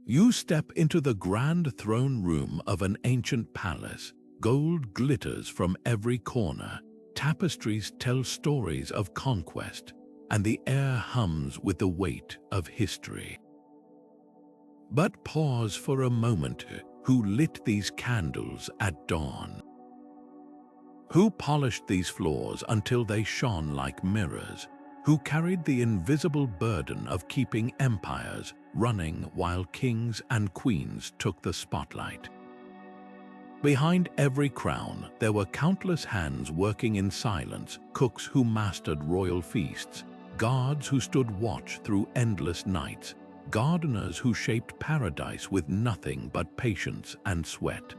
You step into the grand throne room of an ancient palace. Gold glitters from every corner. Tapestries tell stories of conquest, and the air hums with the weight of history. But pause for a moment. Who lit these candles at dawn? Who polished these floors until they shone like mirrors? Who carried the invisible burden of keeping empires running while kings and queens took the spotlight? Behind every crown, there were countless hands working in silence, cooks who mastered royal feasts, guards who stood watch through endless nights, gardeners who shaped paradise with nothing but patience and sweat.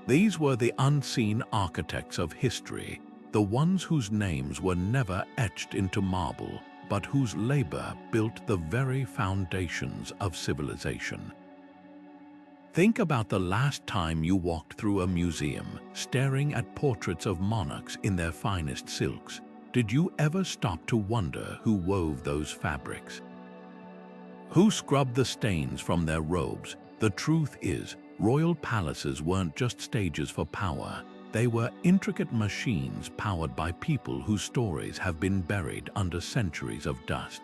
These were the unseen architects of history, the ones whose names were never etched into marble, but whose labor built the very foundations of civilization. Think about the last time you walked through a museum, staring at portraits of monarchs in their finest silks. Did you ever stop to wonder who wove those fabrics? Who scrubbed the stains from their robes? The truth is, royal palaces weren't just stages for power. They were intricate machines powered by people whose stories have been buried under centuries of dust.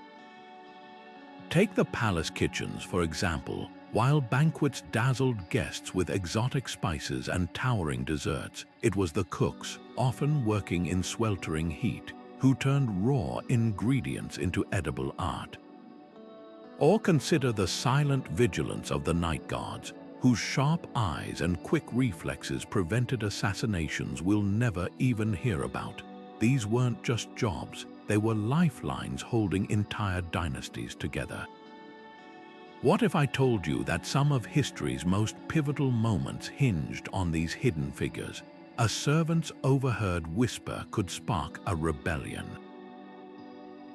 Take the palace kitchens, for example. While banquets dazzled guests with exotic spices and towering desserts, it was the cooks, often working in sweltering heat, who turned raw ingredients into edible art. Or consider the silent vigilance of the night guards, whose sharp eyes and quick reflexes prevented assassinations we'll never even hear about. These weren't just jobs, they were lifelines holding entire dynasties together. What if I told you that some of history's most pivotal moments hinged on these hidden figures? A servant's overheard whisper could spark a rebellion.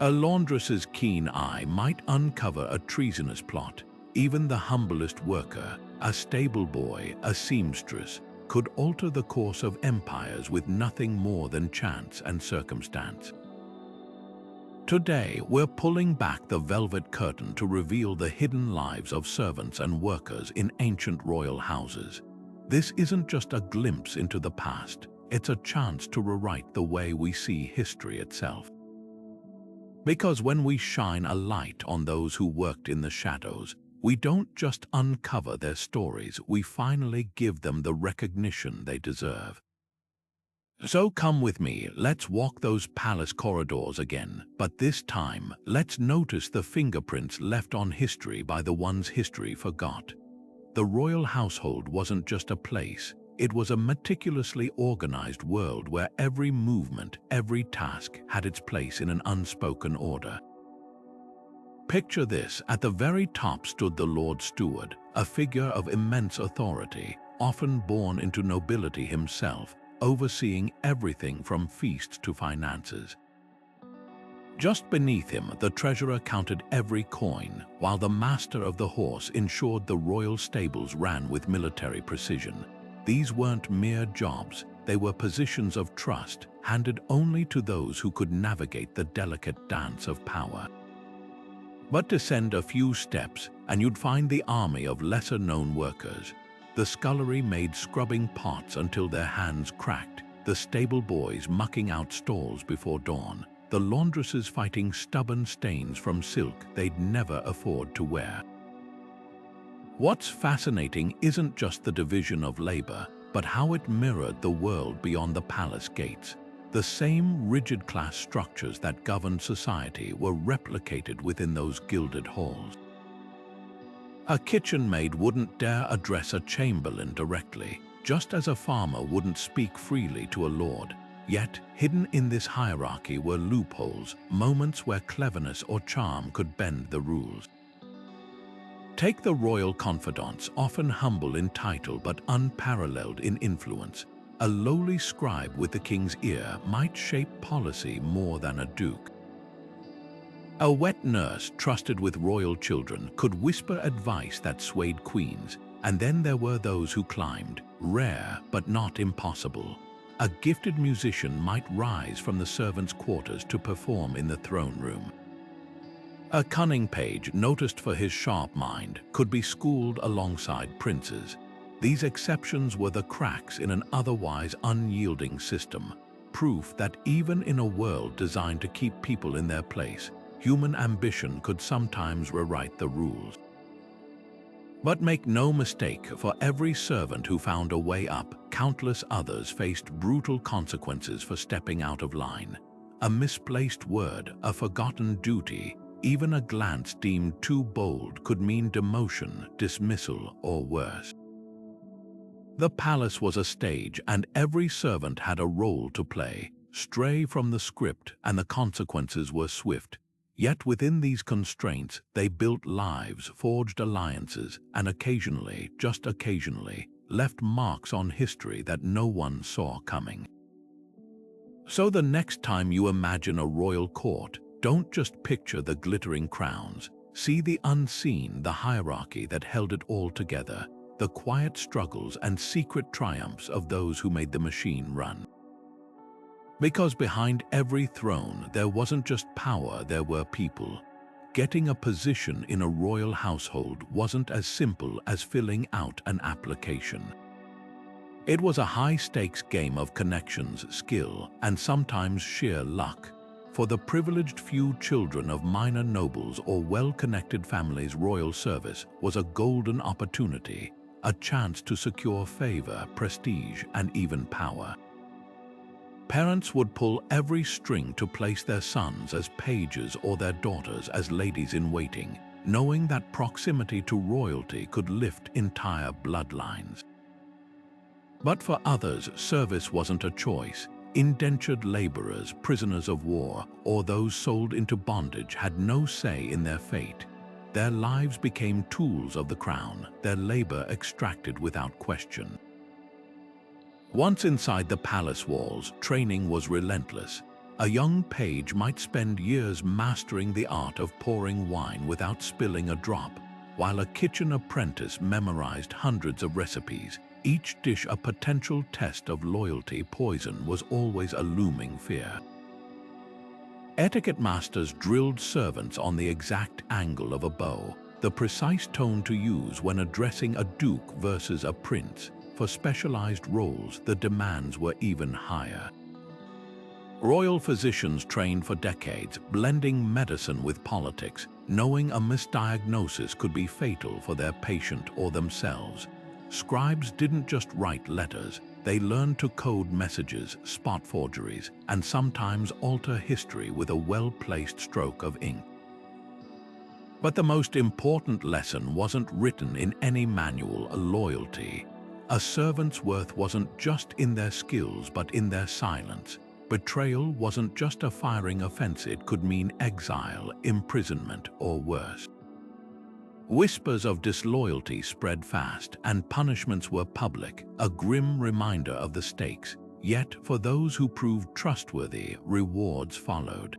A laundress's keen eye might uncover a treasonous plot. Even the humblest worker, a stable boy, a seamstress, could alter the course of empires with nothing more than chance and circumstance. Today, we're pulling back the velvet curtain to reveal the hidden lives of servants and workers in ancient royal houses. This isn't just a glimpse into the past, it's a chance to rewrite the way we see history itself. Because when we shine a light on those who worked in the shadows, we don't just uncover their stories, we finally give them the recognition they deserve. So come with me, let's walk those palace corridors again, but this time, let's notice the fingerprints left on history by the ones history forgot. The royal household wasn't just a place, it was a meticulously organized world where every movement, every task had its place in an unspoken order. Picture this, at the very top stood the Lord Steward, a figure of immense authority, often born into nobility himself, overseeing everything from feasts to finances. Just beneath him, the treasurer counted every coin, while the master of the horse ensured the royal stables ran with military precision. These weren't mere jobs, they were positions of trust, handed only to those who could navigate the delicate dance of power. But descend a few steps, and you'd find the army of lesser-known workers. The scullery maids scrubbing pots until their hands cracked, the stable boys mucking out stalls before dawn, the laundresses fighting stubborn stains from silk they'd never afford to wear. What's fascinating isn't just the division of labor, but how it mirrored the world beyond the palace gates. The same rigid class structures that governed society were replicated within those gilded halls. A kitchen maid wouldn't dare address a chamberlain directly, just as a farmer wouldn't speak freely to a lord. Yet, hidden in this hierarchy were loopholes, moments where cleverness or charm could bend the rules. Take the royal confidants, often humble in title but unparalleled in influence. A lowly scribe with the king's ear might shape policy more than a duke. A wet nurse trusted with royal children could whisper advice that swayed queens, and then there were those who climbed, rare but not impossible. A gifted musician might rise from the servants' quarters to perform in the throne room. A cunning page, noticed for his sharp mind, could be schooled alongside princes. These exceptions were the cracks in an otherwise unyielding system, proof that even in a world designed to keep people in their place, human ambition could sometimes rewrite the rules. But make no mistake, for every servant who found a way up, countless others faced brutal consequences for stepping out of line. A misplaced word, a forgotten duty, even a glance deemed too bold could mean demotion, dismissal, or worse. The palace was a stage, and every servant had a role to play. Stray from the script, and the consequences were swift. Yet within these constraints, they built lives, forged alliances, and occasionally, just occasionally, left marks on history that no one saw coming. So the next time you imagine a royal court, don't just picture the glittering crowns. See the unseen, the hierarchy that held it all together, the quiet struggles and secret triumphs of those who made the machine run. Because behind every throne, there wasn't just power, there were people. Getting a position in a royal household wasn't as simple as filling out an application. It was a high-stakes game of connections, skill, and sometimes sheer luck. For the privileged few children of minor nobles or well-connected families, royal service was a golden opportunity, a chance to secure favor, prestige, and even power. Parents would pull every string to place their sons as pages or their daughters as ladies-in-waiting, knowing that proximity to royalty could lift entire bloodlines. But for others, service wasn't a choice. Indentured laborers, prisoners of war, or those sold into bondage had no say in their fate. Their lives became tools of the crown, their labor extracted without question. Once inside the palace walls, training was relentless. A young page might spend years mastering the art of pouring wine without spilling a drop, while a kitchen apprentice memorized hundreds of recipes. Each dish a potential test of loyalty. Poison was always a looming fear. Etiquette masters drilled servants on the exact angle of a bow, the precise tone to use when addressing a duke versus a prince. For specialized roles, the demands were even higher. Royal physicians trained for decades, blending medicine with politics, knowing a misdiagnosis could be fatal for their patient or themselves. Scribes didn't just write letters, they learned to code messages, spot forgeries, and sometimes alter history with a well-placed stroke of ink. But the most important lesson wasn't written in any manual: loyalty. A servant's worth wasn't just in their skills but in their silence. Betrayal wasn't just a firing offense, it could mean exile, imprisonment, or worse. Whispers of disloyalty spread fast, and punishments were public, a grim reminder of the stakes. Yet, for those who proved trustworthy, rewards followed.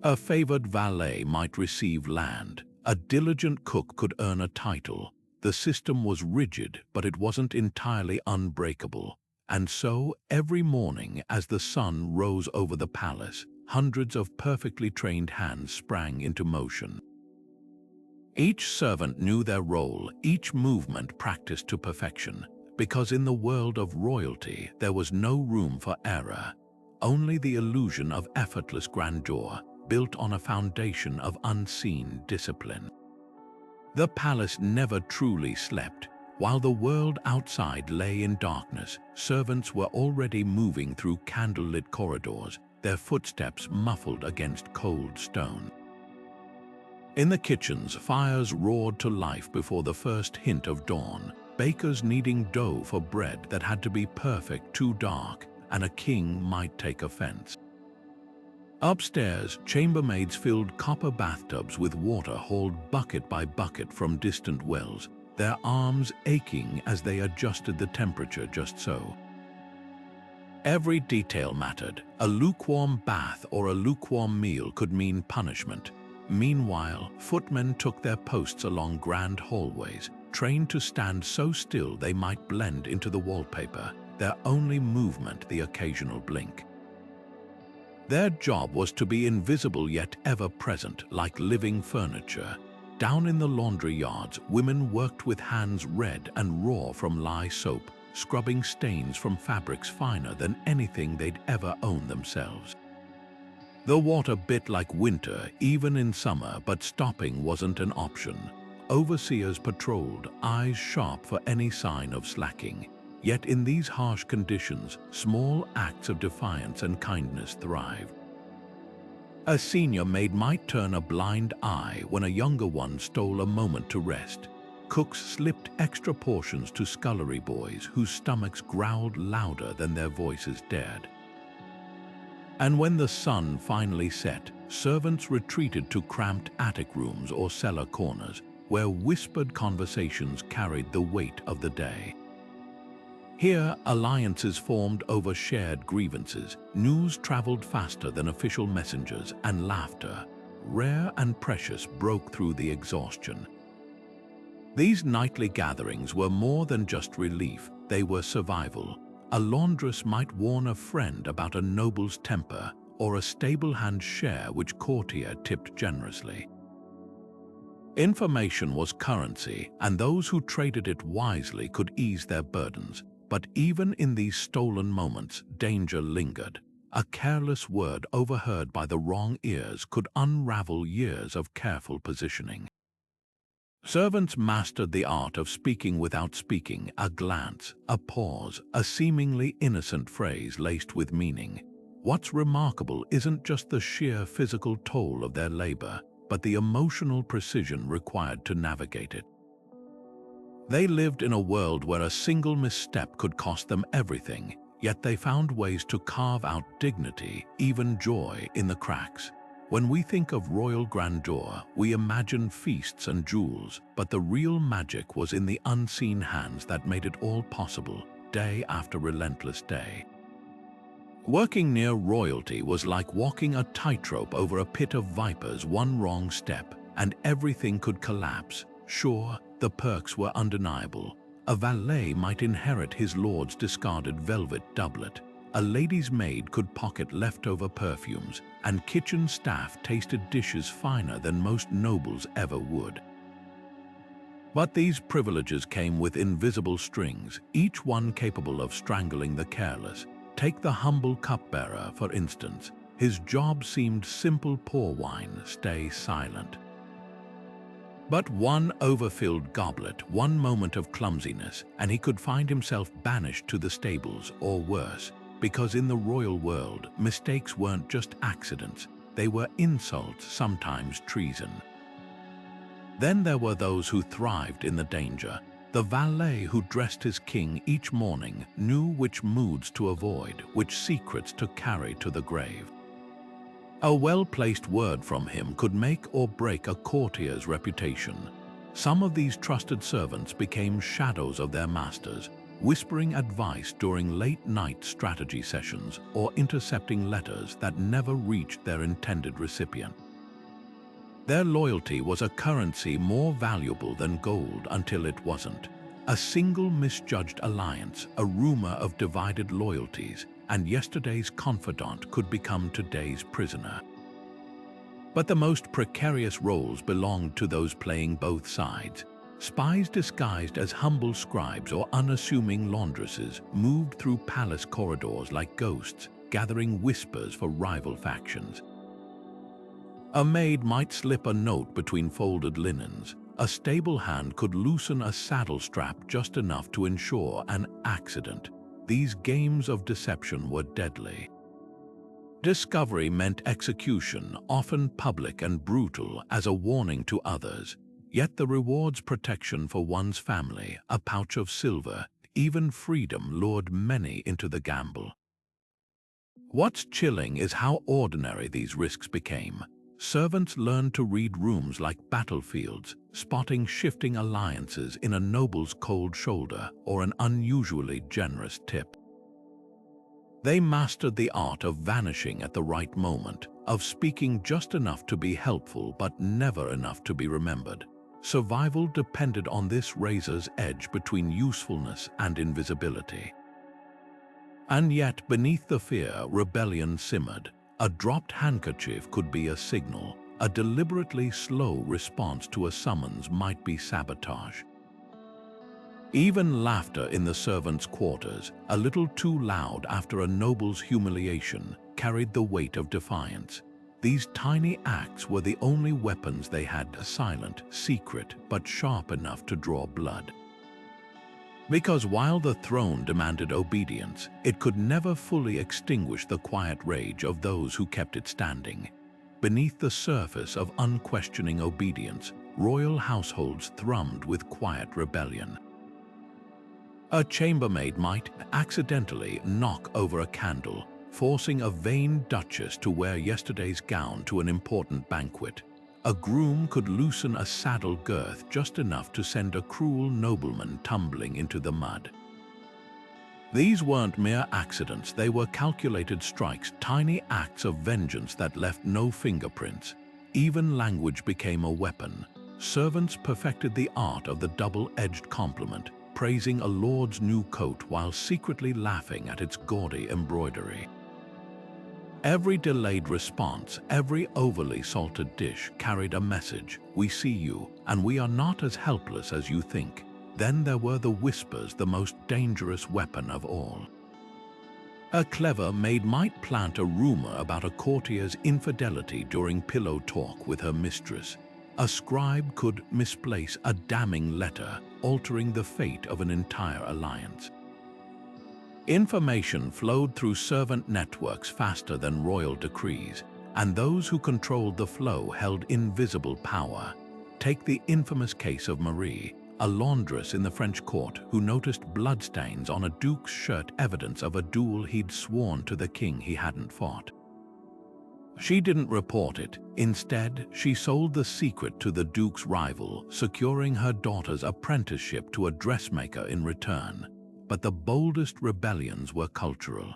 A favored valet might receive land. A diligent cook could earn a title. The system was rigid, but it wasn't entirely unbreakable. And so, every morning as the sun rose over the palace, hundreds of perfectly trained hands sprang into motion. Each servant knew their role, each movement practiced to perfection, because in the world of royalty there was no room for error, only the illusion of effortless grandeur, built on a foundation of unseen discipline. The palace never truly slept. While the world outside lay in darkness, servants were already moving through candlelit corridors, their footsteps muffled against cold stone. In the kitchens, fires roared to life before the first hint of dawn, bakers kneading dough for bread that had to be perfect, too dark, and a king might take offense. Upstairs, chambermaids filled copper bathtubs with water hauled bucket by bucket from distant wells, their arms aching as they adjusted the temperature just so. Every detail mattered. A lukewarm bath or a lukewarm meal could mean punishment. Meanwhile, footmen took their posts along grand hallways, trained to stand so still they might blend into the wallpaper, their only movement the occasional blink. Their job was to be invisible yet ever present, like living furniture. Down in the laundry yards, women worked with hands red and raw from lye soap, scrubbing stains from fabrics finer than anything they'd ever owned themselves. The water bit like winter, even in summer, but stopping wasn't an option. Overseers patrolled, eyes sharp for any sign of slacking. Yet in these harsh conditions, small acts of defiance and kindness thrived. A senior maid might turn a blind eye when a younger one stole a moment to rest. Cooks slipped extra portions to scullery boys whose stomachs growled louder than their voices dared. And when the sun finally set, servants retreated to cramped attic rooms or cellar corners, where whispered conversations carried the weight of the day. Here, alliances formed over shared grievances, news traveled faster than official messengers, and laughter, rare and precious, broke through the exhaustion. These nightly gatherings were more than just relief, they were survival. A laundress might warn a friend about a noble's temper, or a stable hand share which courtier tipped generously. Information was currency, and those who traded it wisely could ease their burdens. But even in these stolen moments, danger lingered. A careless word overheard by the wrong ears could unravel years of careful positioning. Servants mastered the art of speaking without speaking, a glance, a pause, a seemingly innocent phrase laced with meaning. What's remarkable isn't just the sheer physical toll of their labor, but the emotional precision required to navigate it. They lived in a world where a single misstep could cost them everything, yet they found ways to carve out dignity, even joy, in the cracks. When we think of royal grandeur, we imagine feasts and jewels, but the real magic was in the unseen hands that made it all possible, day after relentless day. Working near royalty was like walking a tightrope over a pit of vipers. One wrong step, and everything could collapse. Sure, the perks were undeniable. A valet might inherit his lord's discarded velvet doublet. A lady's maid could pocket leftover perfumes, and kitchen staff tasted dishes finer than most nobles ever would. But these privileges came with invisible strings, each one capable of strangling the careless. Take the humble cupbearer, for instance. His job seemed simple: pour wine, stay silent. But one overfilled goblet, one moment of clumsiness, and he could find himself banished to the stables, or worse, because in the royal world, mistakes weren't just accidents, they were insults, sometimes treason. Then there were those who thrived in the danger. The valet who dressed his king each morning knew which moods to avoid, which secrets to carry to the grave. A well-placed word from him could make or break a courtier's reputation. Some of these trusted servants became shadows of their masters, whispering advice during late-night strategy sessions or intercepting letters that never reached their intended recipient. Their loyalty was a currency more valuable than gold until it wasn't. A single misjudged alliance, a rumor of divided loyalties, and yesterday's confidant could become today's prisoner. But the most precarious roles belonged to those playing both sides. Spies disguised as humble scribes or unassuming laundresses moved through palace corridors like ghosts, gathering whispers for rival factions. A maid might slip a note between folded linens. A stable hand could loosen a saddle strap just enough to ensure an accident. These games of deception were deadly. Discovery meant execution, often public and brutal, as a warning to others. Yet the rewards: protection for one's family, a pouch of silver, even freedom lured many into the gamble. What's chilling is how ordinary these risks became. Servants learned to read rooms like battlefields, spotting shifting alliances in a noble's cold shoulder or an unusually generous tip. They mastered the art of vanishing at the right moment, of speaking just enough to be helpful but never enough to be remembered. Survival depended on this razor's edge between usefulness and invisibility. And yet, beneath the fear, rebellion simmered. A dropped handkerchief could be a signal. A deliberately slow response to a summons might be sabotage. Even laughter in the servants' quarters, a little too loud after a noble's humiliation, carried the weight of defiance. These tiny acts were the only weapons they had, silent, secret, but sharp enough to draw blood. Because while the throne demanded obedience, it could never fully extinguish the quiet rage of those who kept it standing. Beneath the surface of unquestioning obedience, royal households thrummed with quiet rebellion. A chambermaid might accidentally knock over a candle, forcing a vain duchess to wear yesterday's gown to an important banquet. A groom could loosen a saddle girth just enough to send a cruel nobleman tumbling into the mud. These weren't mere accidents, they were calculated strikes, tiny acts of vengeance that left no fingerprints. Even language became a weapon. Servants perfected the art of the double-edged compliment, praising a lord's new coat while secretly laughing at its gaudy embroidery. Every delayed response, every overly salted dish carried a message: we see you, and we are not as helpless as you think. Then there were the whispers, the most dangerous weapon of all. A clever maid might plant a rumor about a courtier's infidelity during pillow talk with her mistress. A scribe could misplace a damning letter, altering the fate of an entire alliance. Information flowed through servant networks faster than royal decrees, and those who controlled the flow held invisible power. Take the infamous case of Marie, a laundress in the French court who noticed bloodstains on a duke's shirt, evidence of a duel he'd sworn to the king he hadn't fought. She didn't report it. Instead, she sold the secret to the duke's rival, securing her daughter's apprenticeship to a dressmaker in return. But the boldest rebellions were cultural.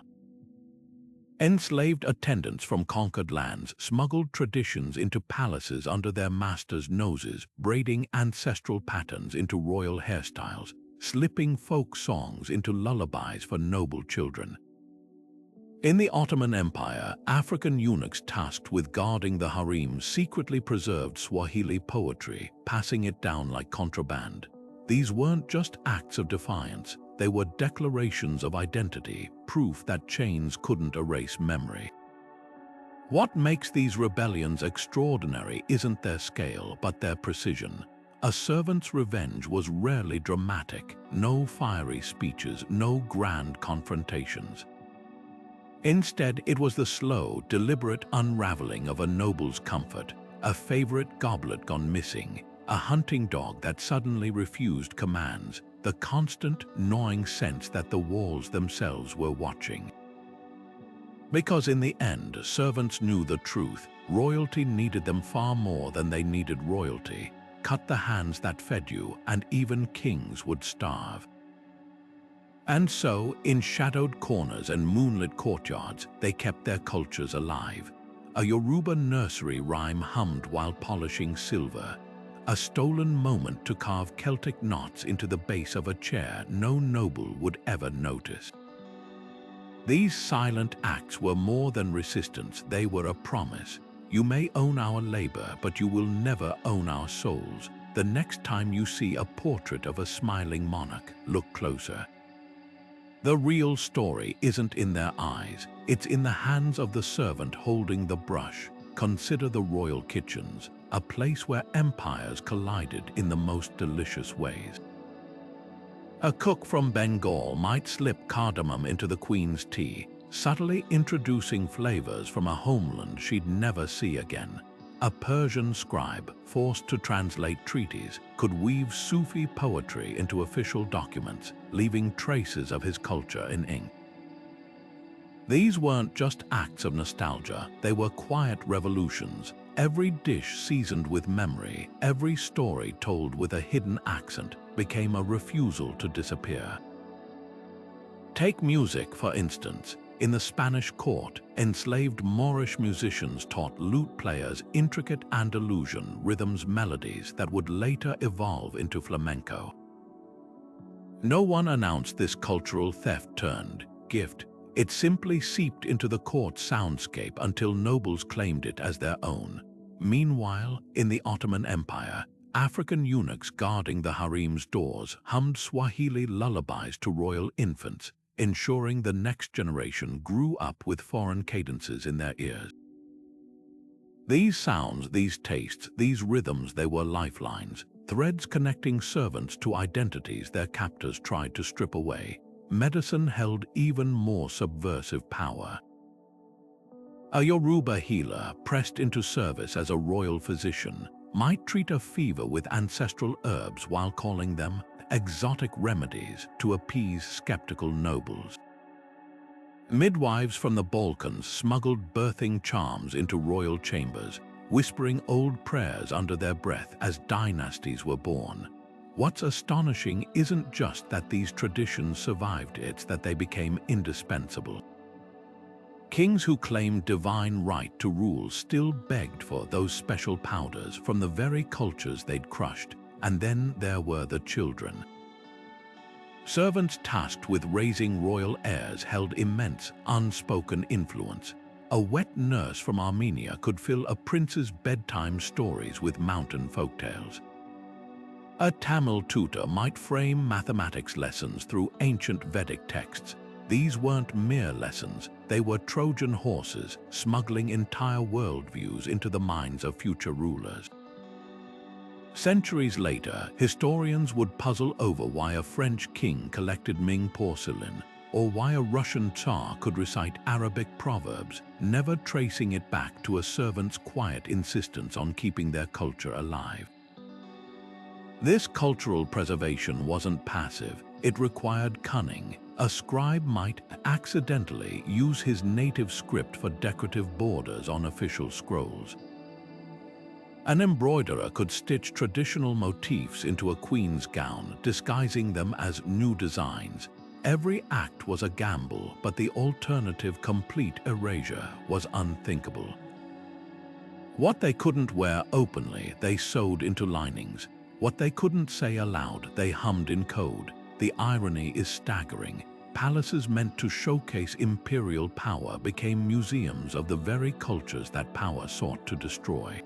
Enslaved attendants from conquered lands smuggled traditions into palaces under their masters' noses, braiding ancestral patterns into royal hairstyles, slipping folk songs into lullabies for noble children. In the Ottoman Empire, African eunuchs tasked with guarding the harems secretly preserved Swahili poetry, passing it down like contraband. These weren't just acts of defiance, they were declarations of identity, proof that chains couldn't erase memory. What makes these rebellions extraordinary isn't their scale, but their precision. A servant's revenge was rarely dramatic, no fiery speeches, no grand confrontations. Instead, it was the slow, deliberate unraveling of a noble's comfort, a favorite goblet gone missing, a hunting dog that suddenly refused commands, the constant, gnawing sense that the walls themselves were watching. Because in the end, servants knew the truth. Royalty needed them far more than they needed royalty. Cut the hands that fed you, and even kings would starve. And so, in shadowed corners and moonlit courtyards, they kept their cultures alive. A Yoruba nursery rhyme hummed while polishing silver. A stolen moment to carve Celtic knots into the base of a chair no noble would ever notice. These silent acts were more than resistance, they were a promise. You may own our labor, but you will never own our souls. The next time you see a portrait of a smiling monarch, look closer. The real story isn't in their eyes, it's in the hands of the servant holding the brush. Consider the royal kitchens, a place where empires collided in the most delicious ways. A cook from Bengal might slip cardamom into the queen's tea, subtly introducing flavors from a homeland she'd never see again. A Persian scribe, forced to translate treaties, could weave Sufi poetry into official documents, leaving traces of his culture in ink. These weren't just acts of nostalgia, they were quiet revolutions. Every dish seasoned with memory, every story told with a hidden accent, became a refusal to disappear. Take music, for instance. In the Spanish court, enslaved Moorish musicians taught lute players intricate Andalusian rhythms, melodies that would later evolve into flamenco. No one announced this cultural theft turned gift. It simply seeped into the court soundscape until nobles claimed it as their own. Meanwhile, in the Ottoman Empire, African eunuchs guarding the harem's doors hummed Swahili lullabies to royal infants, ensuring the next generation grew up with foreign cadences in their ears. These sounds, these tastes, these rhythms, they were lifelines, threads connecting servants to identities their captors tried to strip away. Medicine held even more subversive power. A Yoruba healer, pressed into service as a royal physician, might treat a fever with ancestral herbs while calling them exotic remedies to appease skeptical nobles. Midwives from the Balkans smuggled birthing charms into royal chambers, whispering old prayers under their breath as dynasties were born. What's astonishing isn't just that these traditions survived, it's that they became indispensable. Kings who claimed divine right to rule still begged for those special powders from the very cultures they'd crushed, and then there were the children. Servants tasked with raising royal heirs held immense, unspoken influence. A wet nurse from Armenia could fill a prince's bedtime stories with mountain folktales. A Tamil tutor might frame mathematics lessons through ancient Vedic texts. These weren't mere lessons, they were Trojan horses smuggling entire worldviews into the minds of future rulers. Centuries later, historians would puzzle over why a French king collected Ming porcelain, or why a Russian Tsar could recite Arabic proverbs, never tracing it back to a servant's quiet insistence on keeping their culture alive. This cultural preservation wasn't passive, it required cunning. A scribe might accidentally use his native script for decorative borders on official scrolls. An embroiderer could stitch traditional motifs into a queen's gown, disguising them as new designs. Every act was a gamble, but the alternative, complete erasure, was unthinkable. What they couldn't wear openly, they sewed into linings. What they couldn't say aloud, they hummed in code. The irony is staggering. Palaces meant to showcase imperial power became museums of the very cultures that power sought to destroy.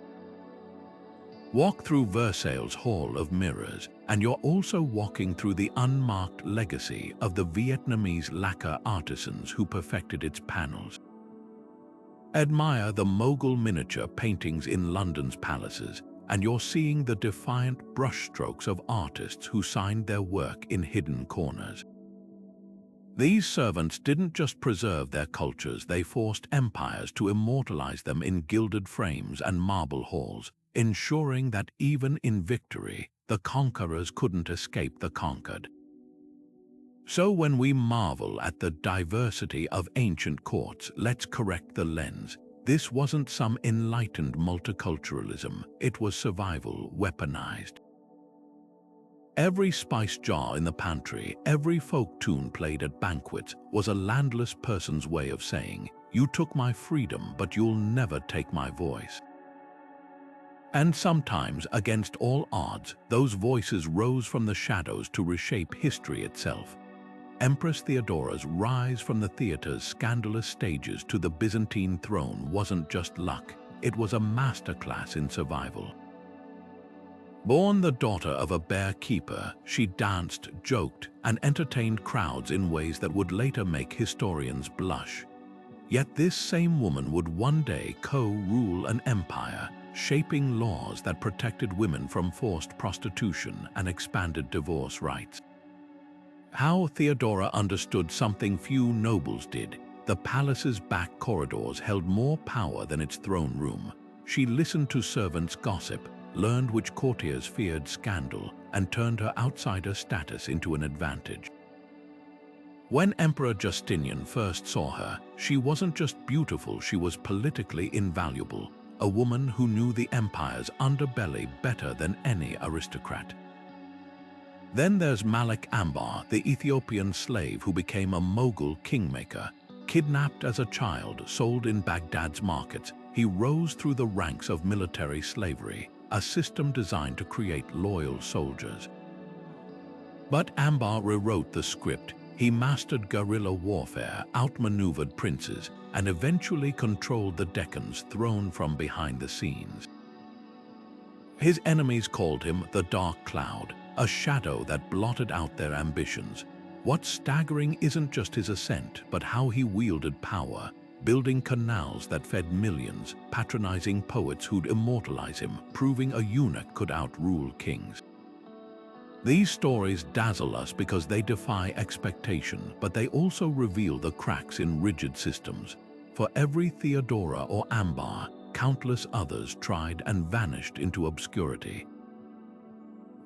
Walk through Versailles' Hall of Mirrors, and you're also walking through the unmarked legacy of the Vietnamese lacquer artisans who perfected its panels. Admire the Mogul miniature paintings in London's palaces, and you're seeing the defiant brushstrokes of artists who signed their work in hidden corners. These servants didn't just preserve their cultures, they forced empires to immortalize them in gilded frames and marble halls, ensuring that even in victory, the conquerors couldn't escape the conquered. So when we marvel at the diversity of ancient courts, let's correct the lens. This wasn't some enlightened multiculturalism, it was survival weaponized. Every spice jar in the pantry, every folk tune played at banquets was a landless person's way of saying, "You took my freedom, but you'll never take my voice." And sometimes, against all odds, those voices rose from the shadows to reshape history itself. Empress Theodora's rise from the theater's scandalous stages to the Byzantine throne wasn't just luck, it was a masterclass in survival. Born the daughter of a bear keeper, she danced, joked, and entertained crowds in ways that would later make historians blush. Yet this same woman would one day co-rule an empire, shaping laws that protected women from forced prostitution and expanded divorce rights. How Theodora understood something few nobles did. The palace's back corridors held more power than its throne room. She listened to servants' gossip, learned which courtiers feared scandal, and turned her outsider status into an advantage. When Emperor Justinian first saw her, she wasn't just beautiful, she was politically invaluable, a woman who knew the empire's underbelly better than any aristocrat. Then there's Malik Ambar, the Ethiopian slave who became a Mogul kingmaker. Kidnapped as a child, sold in Baghdad's markets, he rose through the ranks of military slavery, a system designed to create loyal soldiers. But Ambar rewrote the script. He mastered guerrilla warfare, outmaneuvered princes, and eventually controlled the Deccan's throne from behind the scenes. His enemies called him the Dark Cloud, a shadow that blotted out their ambitions. What's staggering isn't just his ascent, but how he wielded power, building canals that fed millions, patronizing poets who'd immortalize him, proving a eunuch could outrule kings. These stories dazzle us because they defy expectation, but they also reveal the cracks in rigid systems. For every Theodora or Ambar, countless others tried and vanished into obscurity.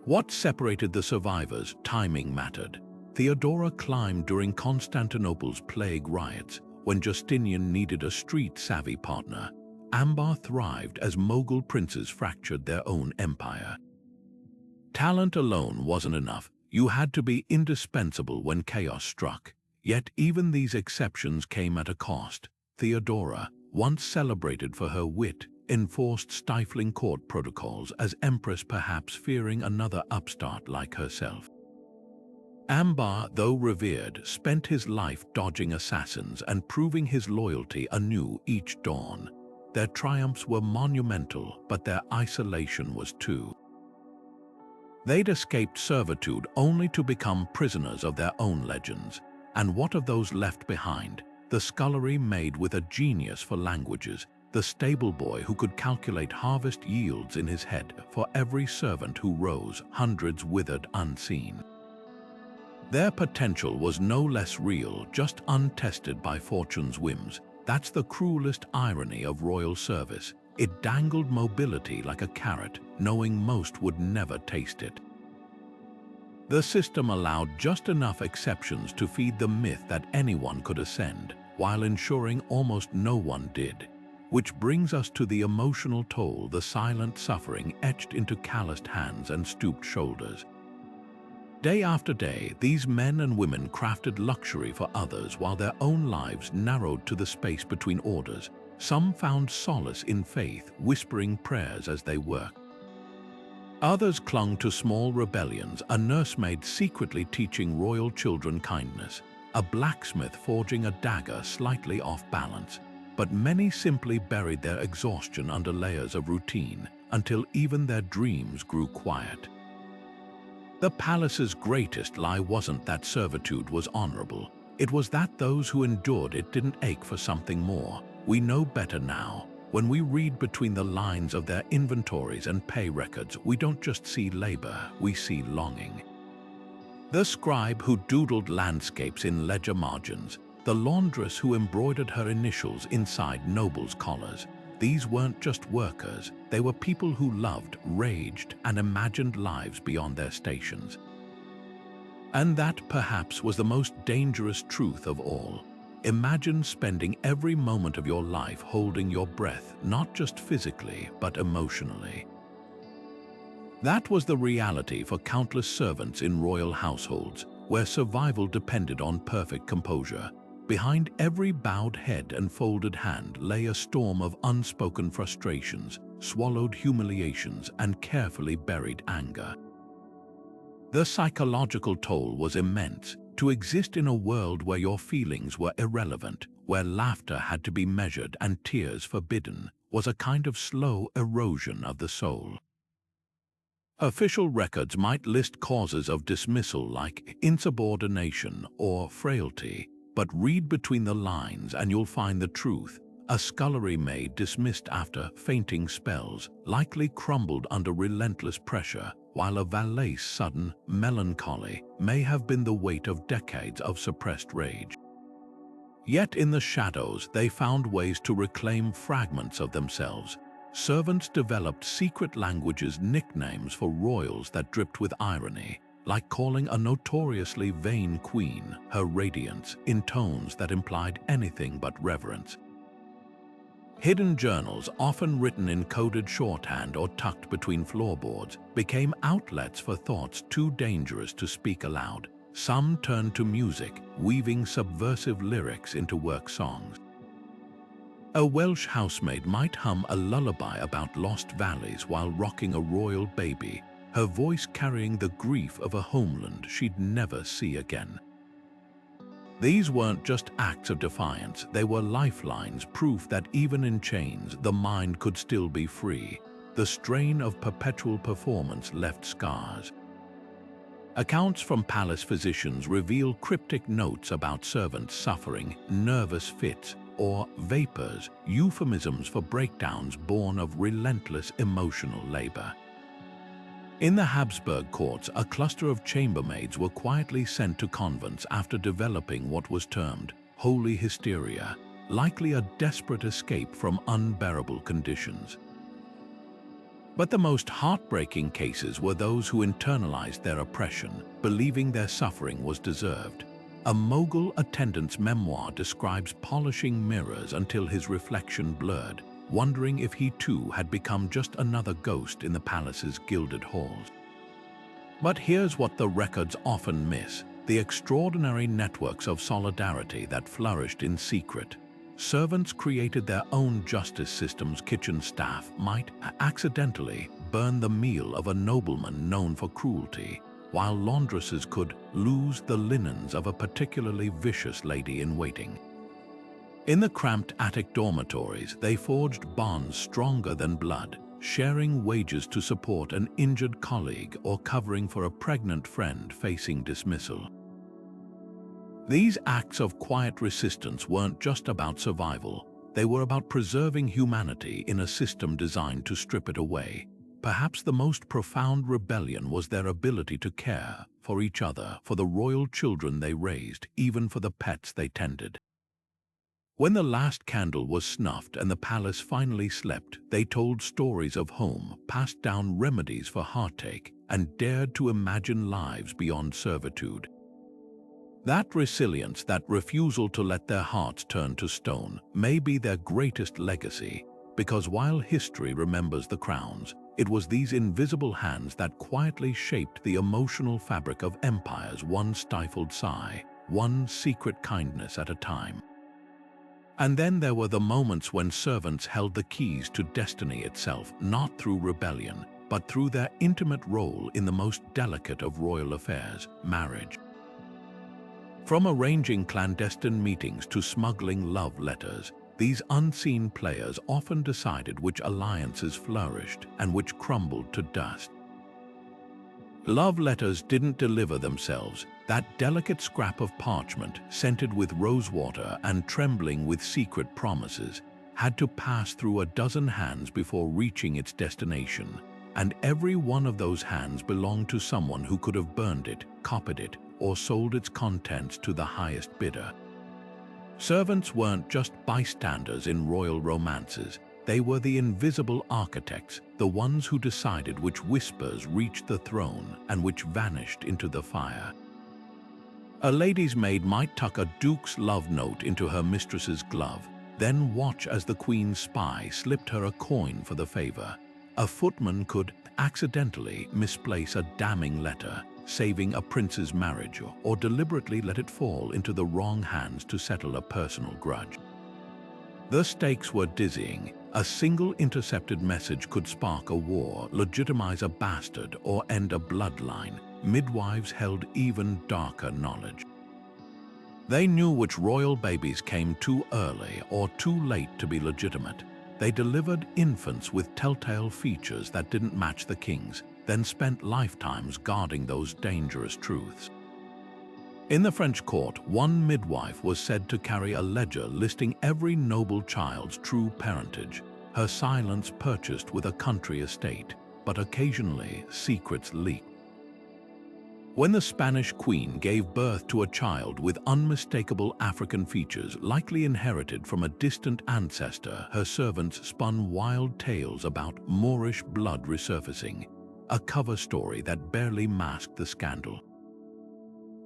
What separated the survivors? Timing mattered. Theodora climbed during Constantinople's plague riots, when Justinian needed a street-savvy partner. Ambar thrived as Mogul princes fractured their own empire. Talent alone wasn't enough. You had to be indispensable when chaos struck. Yet even these exceptions came at a cost. Theodora, once celebrated for her wit, enforced stifling court protocols as Empress, perhaps fearing another upstart like herself. Ambar, though revered, spent his life dodging assassins and proving his loyalty anew each dawn. Their triumphs were monumental, but their isolation was too. They'd escaped servitude only to become prisoners of their own legends. And what of those left behind? The scullery maid with a genius for languages, the stable boy who could calculate harvest yields in his head for every servant who rose, hundreds withered unseen. Their potential was no less real, just untested by fortune's whims. That's the cruelest irony of royal service. It dangled mobility like a carrot, knowing most would never taste it. The system allowed just enough exceptions to feed the myth that anyone could ascend, while ensuring almost no one did. Which brings us to the emotional toll, the silent suffering etched into calloused hands and stooped shoulders. Day after day, these men and women crafted luxury for others while their own lives narrowed to the space between orders. Some found solace in faith, whispering prayers as they worked. Others clung to small rebellions, a nursemaid secretly teaching royal children kindness, a blacksmith forging a dagger slightly off balance. But many simply buried their exhaustion under layers of routine until even their dreams grew quiet. The palace's greatest lie wasn't that servitude was honorable. It was that those who endured it didn't ache for something more. We know better now. When we read between the lines of their inventories and pay records, we don't just see labor, we see longing. The scribe who doodled landscapes in ledger margins, the laundress who embroidered her initials inside nobles' collars. These weren't just workers, they were people who loved, raged, and imagined lives beyond their stations. And that, perhaps, was the most dangerous truth of all. Imagine spending every moment of your life holding your breath, not just physically, but emotionally. That was the reality for countless servants in royal households, where survival depended on perfect composure. Behind every bowed head and folded hand lay a storm of unspoken frustrations, swallowed humiliations, and carefully buried anger. The psychological toll was immense. To exist in a world where your feelings were irrelevant, where laughter had to be measured and tears forbidden, was a kind of slow erosion of the soul. Official records might list causes of dismissal like insubordination or frailty, but read between the lines and you'll find the truth. A scullery maid dismissed after fainting spells likely crumbled under relentless pressure, while a valet's sudden melancholy may have been the weight of decades of suppressed rage. Yet in the shadows, they found ways to reclaim fragments of themselves. Servants developed secret languages, nicknames for royals that dripped with irony, like calling a notoriously vain queen her radiance in tones that implied anything but reverence. Hidden journals, often written in coded shorthand or tucked between floorboards, became outlets for thoughts too dangerous to speak aloud. Some turned to music, weaving subversive lyrics into work songs. A Welsh housemaid might hum a lullaby about lost valleys while rocking a royal baby, her voice carrying the grief of a homeland she'd never see again. These weren't just acts of defiance, they were lifelines, proof that even in chains, the mind could still be free. The strain of perpetual performance left scars. Accounts from palace physicians reveal cryptic notes about servants suffering nervous fits or vapors, euphemisms for breakdowns born of relentless emotional labor. In the Habsburg courts, a cluster of chambermaids were quietly sent to convents after developing what was termed holy hysteria, likely a desperate escape from unbearable conditions. But the most heartbreaking cases were those who internalized their oppression, believing their suffering was deserved. A Mughal attendant's memoir describes polishing mirrors until his reflection blurred, wondering if he too had become just another ghost in the palace's gilded halls. But here's what the records often miss: the extraordinary networks of solidarity that flourished in secret. Servants created their own justice systems. Kitchen staff might accidentally burn the meal of a nobleman known for cruelty, while laundresses could lose the linens of a particularly vicious lady-in-waiting. In the cramped attic dormitories, they forged bonds stronger than blood, sharing wages to support an injured colleague or covering for a pregnant friend facing dismissal. These acts of quiet resistance weren't just about survival, they were about preserving humanity in a system designed to strip it away. Perhaps the most profound rebellion was their ability to care for each other, for the royal children they raised, even for the pets they tended. When the last candle was snuffed and the palace finally slept, they told stories of home, passed down remedies for heartache, and dared to imagine lives beyond servitude. That resilience, that refusal to let their hearts turn to stone, may be their greatest legacy, because while history remembers the crowns, it was these invisible hands that quietly shaped the emotional fabric of empires, one stifled sigh, one secret kindness at a time. And then there were the moments when servants held the keys to destiny itself, not through rebellion, but through their intimate role in the most delicate of royal affairs, marriage. From arranging clandestine meetings to smuggling love letters, these unseen players often decided which alliances flourished and which crumbled to dust. Love letters didn't deliver themselves. That delicate scrap of parchment, scented with rosewater and trembling with secret promises, had to pass through a dozen hands before reaching its destination, and every one of those hands belonged to someone who could have burned it, copied it, or sold its contents to the highest bidder. Servants weren't just bystanders in royal romances. They were the invisible architects, the ones who decided which whispers reached the throne and which vanished into the fire. A lady's maid might tuck a duke's love note into her mistress's glove, then watch as the queen's spy slipped her a coin for the favor. A footman could accidentally misplace a damning letter, saving a prince's marriage, or deliberately let it fall into the wrong hands to settle a personal grudge. The stakes were dizzying. A single intercepted message could spark a war, legitimize a bastard, or end a bloodline. Midwives held even darker knowledge. They knew which royal babies came too early or too late to be legitimate. They delivered infants with telltale features that didn't match the king's, then spent lifetimes guarding those dangerous truths. In the French court, one midwife was said to carry a ledger listing every noble child's true parentage, her silence purchased with a country estate, but occasionally secrets leaked. When the Spanish queen gave birth to a child with unmistakable African features, likely inherited from a distant ancestor, her servants spun wild tales about Moorish blood resurfacing, a cover story that barely masked the scandal.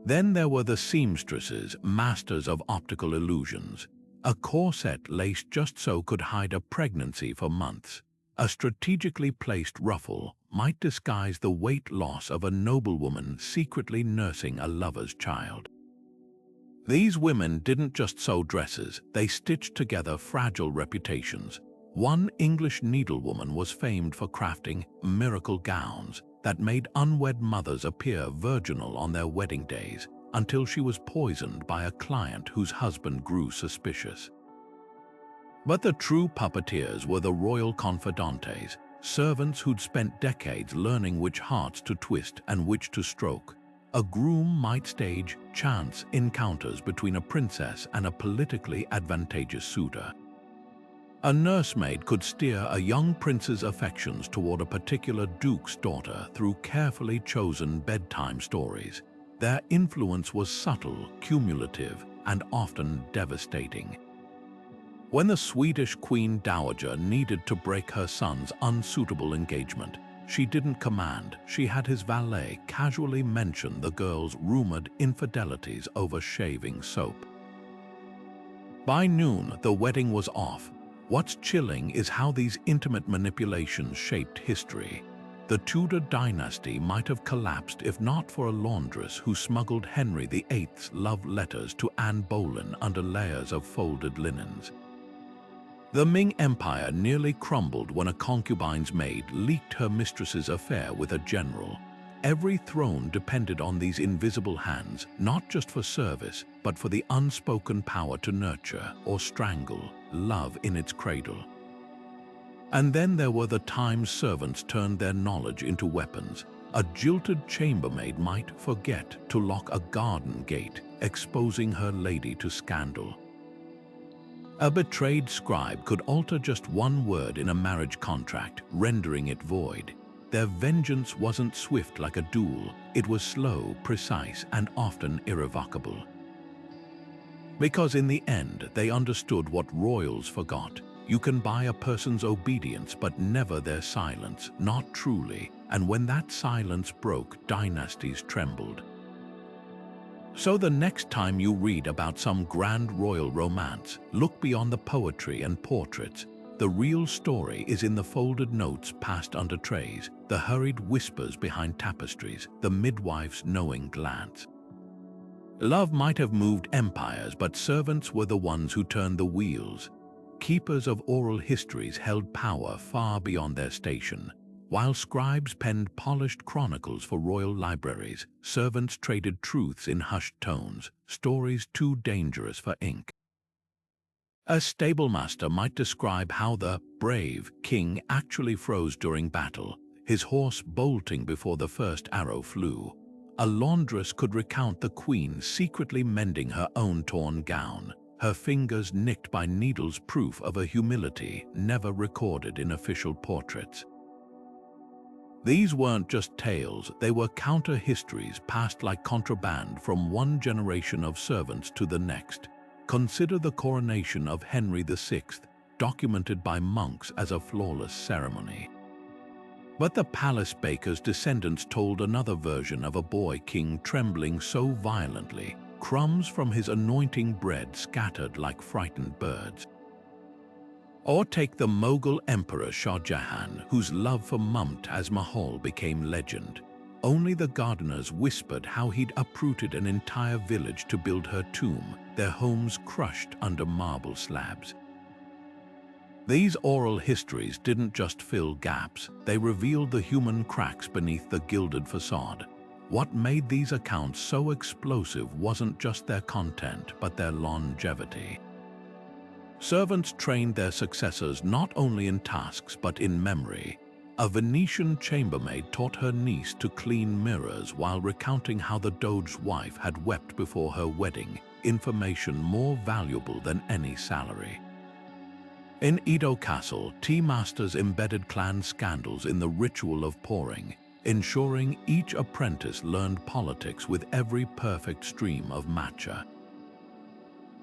Then there were the seamstresses, masters of optical illusions. A corset laced just so could hide a pregnancy for months. A strategically placed ruffle might disguise the weight loss of a noblewoman secretly nursing a lover's child. These women didn't just sew dresses, they stitched together fragile reputations. One English needlewoman was famed for crafting miracle gowns that made unwed mothers appear virginal on their wedding days, until she was poisoned by a client whose husband grew suspicious. But the true puppeteers were the royal confidantes, servants who'd spent decades learning which hearts to twist and which to stroke. A groom might stage chance encounters between a princess and a politically advantageous suitor. A nursemaid could steer a young prince's affections toward a particular duke's daughter through carefully chosen bedtime stories. Their influence was subtle, cumulative, and often devastating. When the Swedish Queen Dowager needed to break her son's unsuitable engagement, she didn't command. She had his valet casually mention the girl's rumored infidelities over shaving soap. By noon, the wedding was off. What's chilling is how these intimate manipulations shaped history. The Tudor dynasty might have collapsed if not for a laundress who smuggled Henry VIII's love letters to Anne Boleyn under layers of folded linens. The Ming Empire nearly crumbled when a concubine's maid leaked her mistress's affair with a general. Every throne depended on these invisible hands, not just for service, but for the unspoken power to nurture or strangle love in its cradle. And then there were the times servants turned their knowledge into weapons. A jilted chambermaid might forget to lock a garden gate, exposing her lady to scandal. A betrayed scribe could alter just one word in a marriage contract, rendering it void. Their vengeance wasn't swift like a duel. It was slow, precise, and often irrevocable. Because in the end, they understood what royals forgot. You can buy a person's obedience, but never their silence, not truly. And when that silence broke, dynasties trembled. So the next time you read about some grand royal romance, look beyond the poetry and portraits. The real story is in the folded notes passed under trays, the hurried whispers behind tapestries, the midwife's knowing glance. Love might have moved empires, but servants were the ones who turned the wheels. Keepers of oral histories held power far beyond their station. While scribes penned polished chronicles for royal libraries, servants traded truths in hushed tones, stories too dangerous for ink. A stablemaster might describe how the brave king actually froze during battle, his horse bolting before the first arrow flew. A laundress could recount the queen secretly mending her own torn gown, her fingers nicked by needles, proof of a humility never recorded in official portraits. These weren't just tales, they were counter-histories passed like contraband from one generation of servants to the next. Consider the coronation of Henry VI, documented by monks as a flawless ceremony. But the palace baker's descendants told another version of a boy king trembling so violently, crumbs from his anointing bread scattered like frightened birds. Or take the Mughal Emperor Shah Jahan, whose love for Mumtaz Mahal became legend. Only the gardeners whispered how he'd uprooted an entire village to build her tomb, their homes crushed under marble slabs. These oral histories didn't just fill gaps, they revealed the human cracks beneath the gilded facade. What made these accounts so explosive wasn't just their content, but their longevity. Servants trained their successors not only in tasks but in memory. A Venetian chambermaid taught her niece to clean mirrors while recounting how the doge's wife had wept before her wedding, information more valuable than any salary. In Edo Castle, tea masters embedded clan scandals in the ritual of pouring, ensuring each apprentice learned politics with every perfect stream of matcha.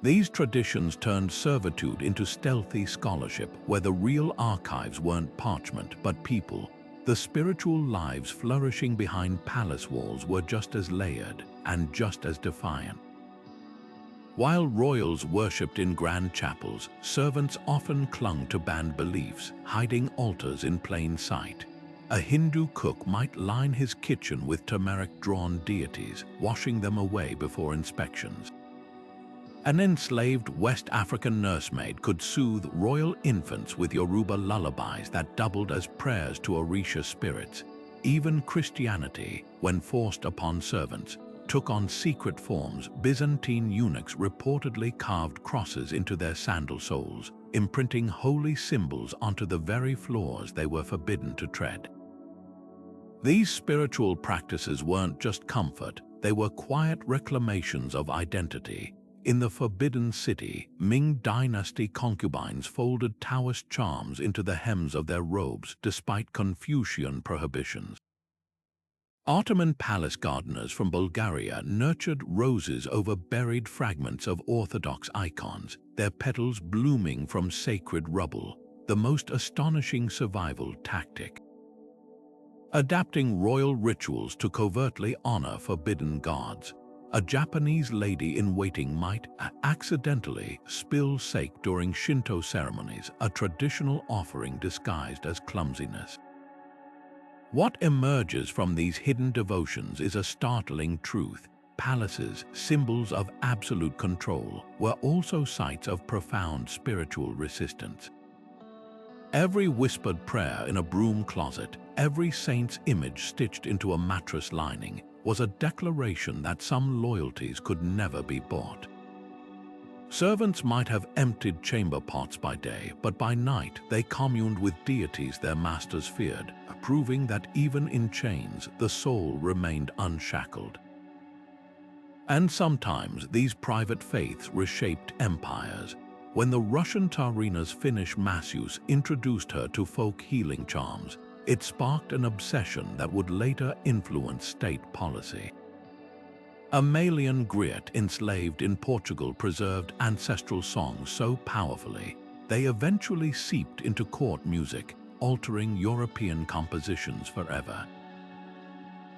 These traditions turned servitude into stealthy scholarship, where the real archives weren't parchment but people. The spiritual lives flourishing behind palace walls were just as layered and just as defiant. While royals worshipped in grand chapels, servants often clung to banned beliefs, hiding altars in plain sight. A Hindu cook might line his kitchen with turmeric-drawn deities, washing them away before inspections. An enslaved West African nursemaid could soothe royal infants with Yoruba lullabies that doubled as prayers to Orisha spirits. Even Christianity, when forced upon servants, took on secret forms. Byzantine eunuchs reportedly carved crosses into their sandal soles, imprinting holy symbols onto the very floors they were forbidden to tread. These spiritual practices weren't just comfort, they were quiet reclamations of identity. In the Forbidden City, Ming Dynasty concubines folded Taoist charms into the hems of their robes despite Confucian prohibitions. Ottoman palace gardeners from Bulgaria nurtured roses over buried fragments of Orthodox icons, their petals blooming from sacred rubble, the most astonishing survival tactic. Adapting royal rituals to covertly honor forbidden gods, a Japanese lady-in-waiting might accidentally spill sake during Shinto ceremonies, a traditional offering disguised as clumsiness. What emerges from these hidden devotions is a startling truth. Palaces, symbols of absolute control, were also sites of profound spiritual resistance. Every whispered prayer in a broom closet, every saint's image stitched into a mattress lining, was a declaration that some loyalties could never be bought. Servants might have emptied chamber pots by day, but by night they communed with deities their masters feared, proving that even in chains the soul remained unshackled. And sometimes these private faiths reshaped empires. When the Russian Tsarina's Finnish masseuse introduced her to folk healing charms, it sparked an obsession that would later influence state policy. A Malian griot enslaved in Portugal preserved ancestral songs so powerfully, they eventually seeped into court music, altering European compositions forever.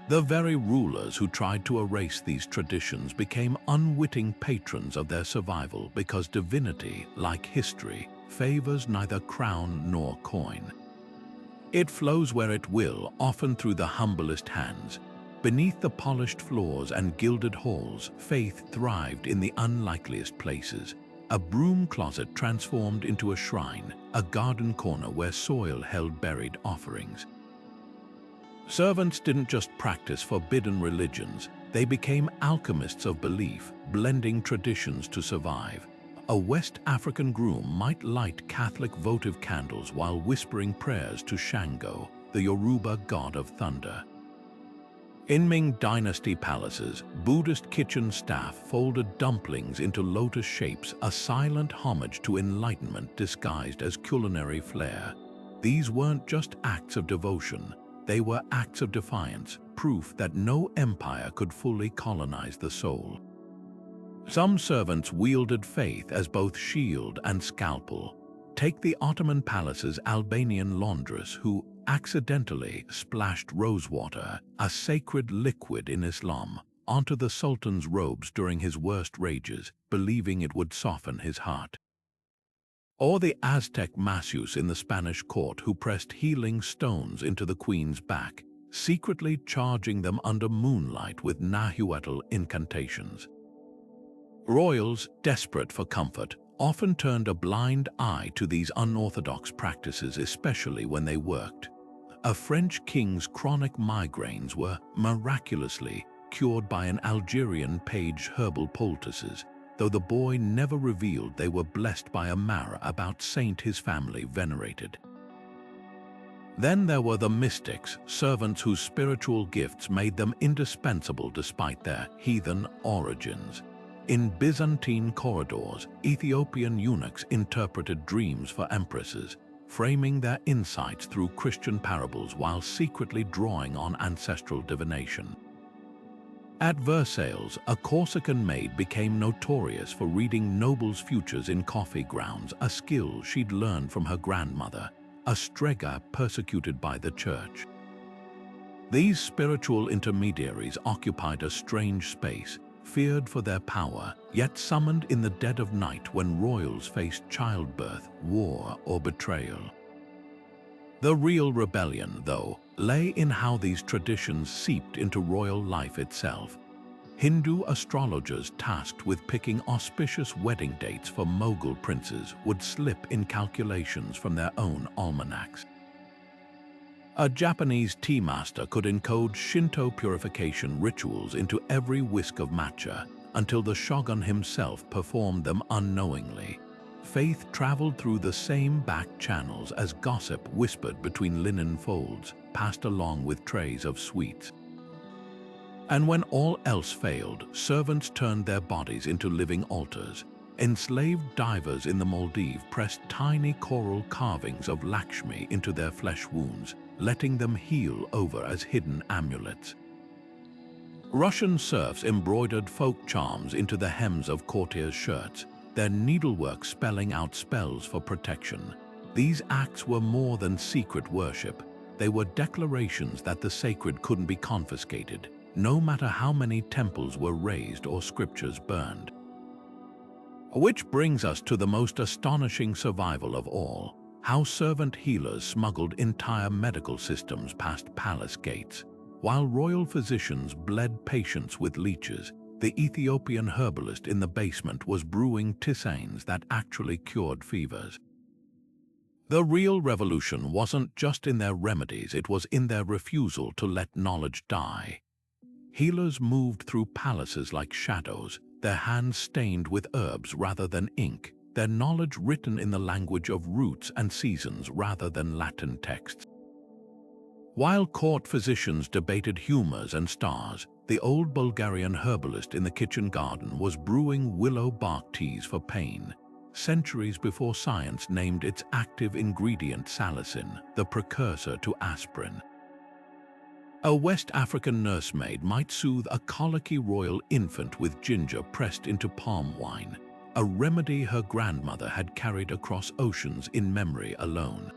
The very rulers who tried to erase these traditions became unwitting patrons of their survival because divinity, like history, favors neither crown nor coin. It flows where it will, often through the humblest hands. Beneath the polished floors and gilded halls, faith thrived in the unlikeliest places. A broom closet transformed into a shrine, a garden corner where soil held buried offerings. Servants didn't just practice forbidden religions, they became alchemists of belief, blending traditions to survive. A West African groom might light Catholic votive candles while whispering prayers to Shango, the Yoruba god of thunder. In Ming Dynasty palaces, Buddhist kitchen staff folded dumplings into lotus shapes, a silent homage to enlightenment disguised as culinary flair. These weren't just acts of devotion, they were acts of defiance, proof that no empire could fully colonize the soul. Some servants wielded faith as both shield and scalpel. Take the Ottoman palace's Albanian laundress who accidentally splashed rosewater, a sacred liquid in Islam, onto the Sultan's robes during his worst rages, believing it would soften his heart. Or the Aztec masseuse in the Spanish court who pressed healing stones into the queen's back, secretly charging them under moonlight with Nahuatl incantations. Royals, desperate for comfort, often turned a blind eye to these unorthodox practices, especially when they worked. A French king's chronic migraines were miraculously cured by an Algerian page's herbal poultices, though the boy never revealed they were blessed by a mara about saint his family venerated. Then there were the mystics, servants whose spiritual gifts made them indispensable despite their heathen origins. In Byzantine corridors, Ethiopian eunuchs interpreted dreams for empresses, framing their insights through Christian parables while secretly drawing on ancestral divination. At Versailles, a Corsican maid became notorious for reading nobles' futures in coffee grounds, a skill she'd learned from her grandmother, a strega persecuted by the church. These spiritual intermediaries occupied a strange space, feared for their power, yet summoned in the dead of night when royals faced childbirth, war, or betrayal. The real rebellion, though, lay in how these traditions seeped into royal life itself. Hindu astrologers tasked with picking auspicious wedding dates for Mughal princes would slip in calculations from their own almanacs. A Japanese tea master could encode Shinto purification rituals into every whisk of matcha until the shogun himself performed them unknowingly. Faith traveled through the same back channels as gossip whispered between linen folds, passed along with trays of sweets. And when all else failed, servants turned their bodies into living altars. Enslaved divers in the Maldives pressed tiny coral carvings of Lakshmi into their flesh wounds, letting them heal over as hidden amulets. Russian serfs embroidered folk charms into the hems of courtiers' shirts, their needlework spelling out spells for protection. These acts were more than secret worship. They were declarations that the sacred couldn't be confiscated, no matter how many temples were razed or scriptures burned. Which brings us to the most astonishing survival of all, how servant healers smuggled entire medical systems past palace gates. While royal physicians bled patients with leeches, the Ethiopian herbalist in the basement was brewing tisanes that actually cured fevers. The real revolution wasn't just in their remedies, it was in their refusal to let knowledge die. Healers moved through palaces like shadows, their hands stained with herbs rather than ink, their knowledge written in the language of roots and seasons rather than Latin texts. While court physicians debated humors and stars, the old Bulgarian herbalist in the kitchen garden was brewing willow bark teas for pain, centuries before science named its active ingredient salicin, the precursor to aspirin. A West African nursemaid might soothe a colicky royal infant with ginger pressed into palm wine, a remedy her grandmother had carried across oceans in memory alone.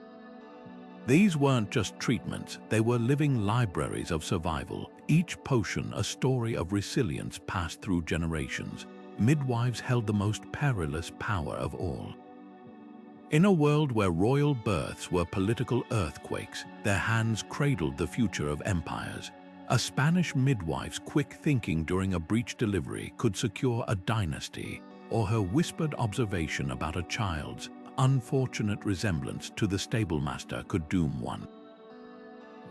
These weren't just treatments, they were living libraries of survival, each potion a story of resilience passed through generations. Midwives held the most perilous power of all. In a world where royal births were political earthquakes, their hands cradled the future of empires. A Spanish midwife's quick thinking during a breech delivery could secure a dynasty, or her whispered observation about a child's unfortunate resemblance to the stablemaster could doom one.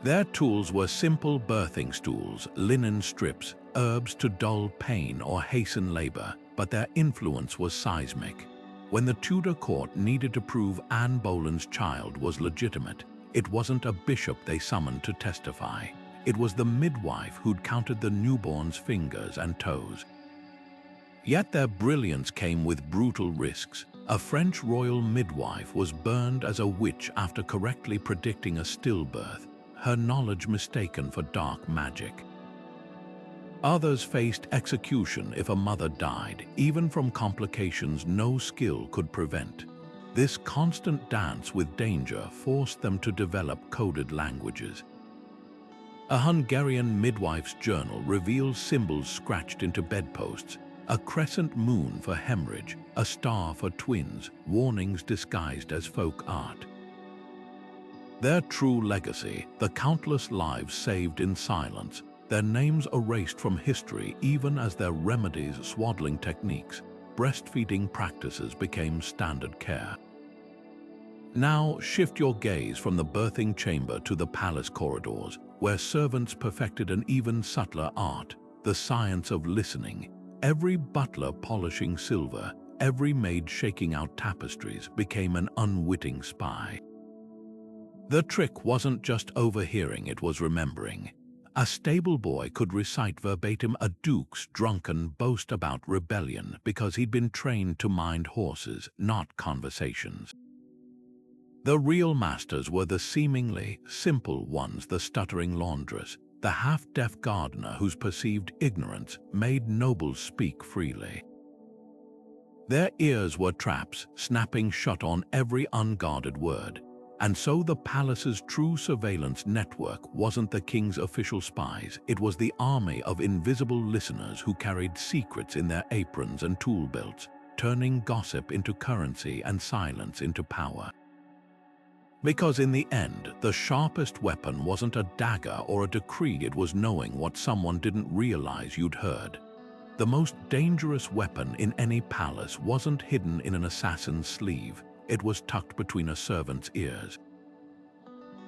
Their tools were simple birthing stools, linen strips, herbs to dull pain or hasten labor, but their influence was seismic. When the Tudor court needed to prove Anne Boleyn's child was legitimate, it wasn't a bishop they summoned to testify. It was the midwife who'd counted the newborn's fingers and toes. Yet their brilliance came with brutal risks. A French royal midwife was burned as a witch after correctly predicting a stillbirth, her knowledge mistaken for dark magic. Others faced execution if a mother died, even from complications no skill could prevent. This constant dance with danger forced them to develop coded languages. A Hungarian midwife's journal reveals symbols scratched into bedposts, a crescent moon for hemorrhage, a star for twins, warnings disguised as folk art. Their true legacy, the countless lives saved in silence, their names erased from history even as their remedies, swaddling techniques, breastfeeding practices became standard care. Now shift your gaze from the birthing chamber to the palace corridors, where servants perfected an even subtler art, the science of listening. Every butler polishing silver, every maid shaking out tapestries became an unwitting spy. The trick wasn't just overhearing, it was remembering. A stable boy could recite verbatim a duke's drunken boast about rebellion because he'd been trained to mind horses, not conversations. The real masters were the seemingly simple ones, the stuttering laundress, the half-deaf gardener whose perceived ignorance made nobles speak freely. Their ears were traps, snapping shut on every unguarded word. And so the palace's true surveillance network wasn't the king's official spies, it was the army of invisible listeners who carried secrets in their aprons and tool belts, turning gossip into currency and silence into power. Because in the end, the sharpest weapon wasn't a dagger or a decree, it was knowing what someone didn't realize you'd heard. The most dangerous weapon in any palace wasn't hidden in an assassin's sleeve, it was tucked between a servant's ears.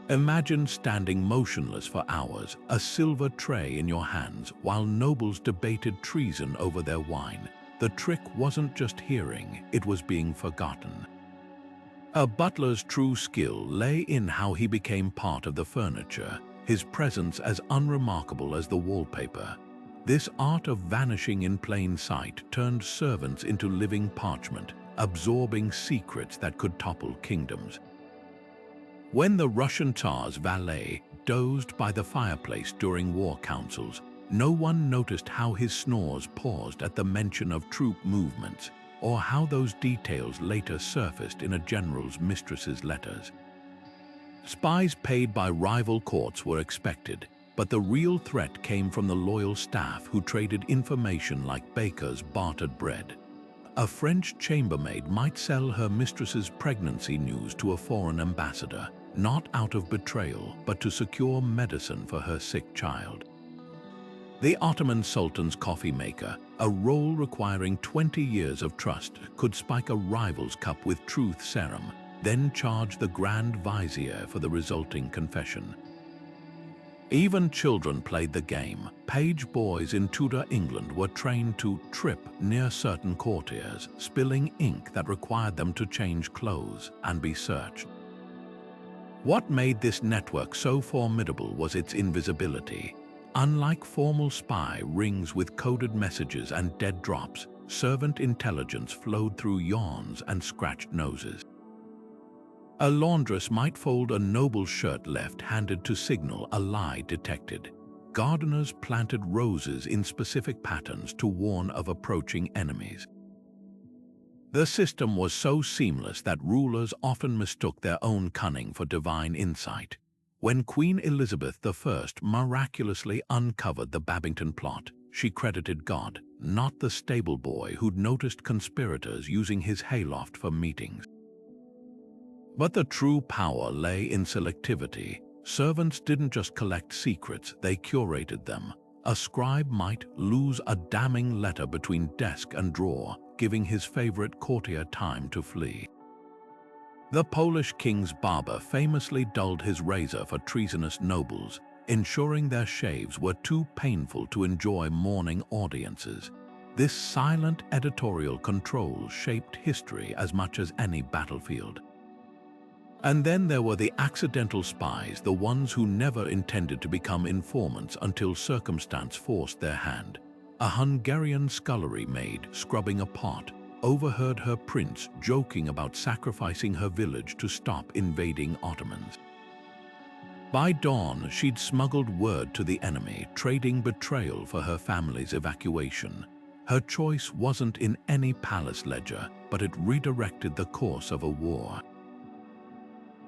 Imagine standing motionless for hours, a silver tray in your hands, while nobles debated treason over their wine. The trick wasn't just hearing, it was being forgotten. A butler's true skill lay in how he became part of the furniture, his presence as unremarkable as the wallpaper. This art of vanishing in plain sight turned servants into living parchment, absorbing secrets that could topple kingdoms. When the Russian Tsar's valet dozed by the fireplace during war councils, no one noticed how his snores paused at the mention of troop movements, or how those details later surfaced in a general's mistress's letters. Spies paid by rival courts were expected, but the real threat came from the loyal staff who traded information like bakers bartered bread. A French chambermaid might sell her mistress's pregnancy news to a foreign ambassador, not out of betrayal, but to secure medicine for her sick child. The Ottoman Sultan's coffee maker, a role requiring 20 years of trust, could spike a rival's cup with truth serum, then charge the Grand Vizier for the resulting confession. Even children played the game. Page boys in Tudor England were trained to trip near certain courtiers, spilling ink that required them to change clothes and be searched. What made this network so formidable was its invisibility. Unlike formal spy rings with coded messages and dead drops, servant intelligence flowed through yawns and scratched noses. A laundress might fold a noble's shirt left-handed to signal a lie detected. Gardeners planted roses in specific patterns to warn of approaching enemies. The system was so seamless that rulers often mistook their own cunning for divine insight. When Queen Elizabeth I miraculously uncovered the Babington plot, she credited God, not the stable boy who'd noticed conspirators using his hayloft for meetings. But the true power lay in selectivity. Servants didn't just collect secrets, they curated them. A scribe might lose a damning letter between desk and drawer, giving his favorite courtier time to flee. The Polish king's barber famously dulled his razor for treasonous nobles, ensuring their shaves were too painful to enjoy morning audiences. This silent editorial control shaped history as much as any battlefield. And then there were the accidental spies, the ones who never intended to become informants until circumstance forced their hand. A Hungarian scullery maid, scrubbing a pot, overheard her prince joking about sacrificing her village to stop invading Ottomans. By dawn, she'd smuggled word to the enemy, trading betrayal for her family's evacuation. Her choice wasn't in any palace ledger, but it redirected the course of a war.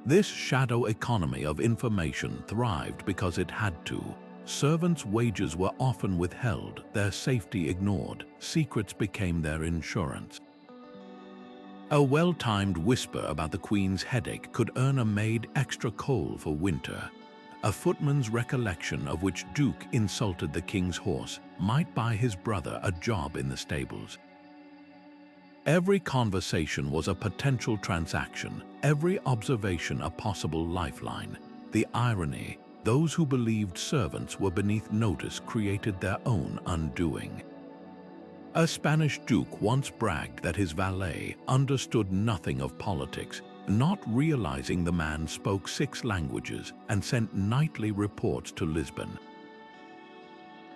This shadow economy of information thrived because it had to. Servants' wages were often withheld, their safety ignored, secrets became their insurance. A well-timed whisper about the Queen's headache could earn a maid extra coal for winter. A footman's recollection of which duke insulted the king's horse might buy his brother a job in the stables. Every conversation was a potential transaction, every observation a possible lifeline. The irony, those who believed servants were beneath notice created their own undoing. A Spanish duke once bragged that his valet understood nothing of politics, not realizing the man spoke 6 languages and sent nightly reports to Lisbon.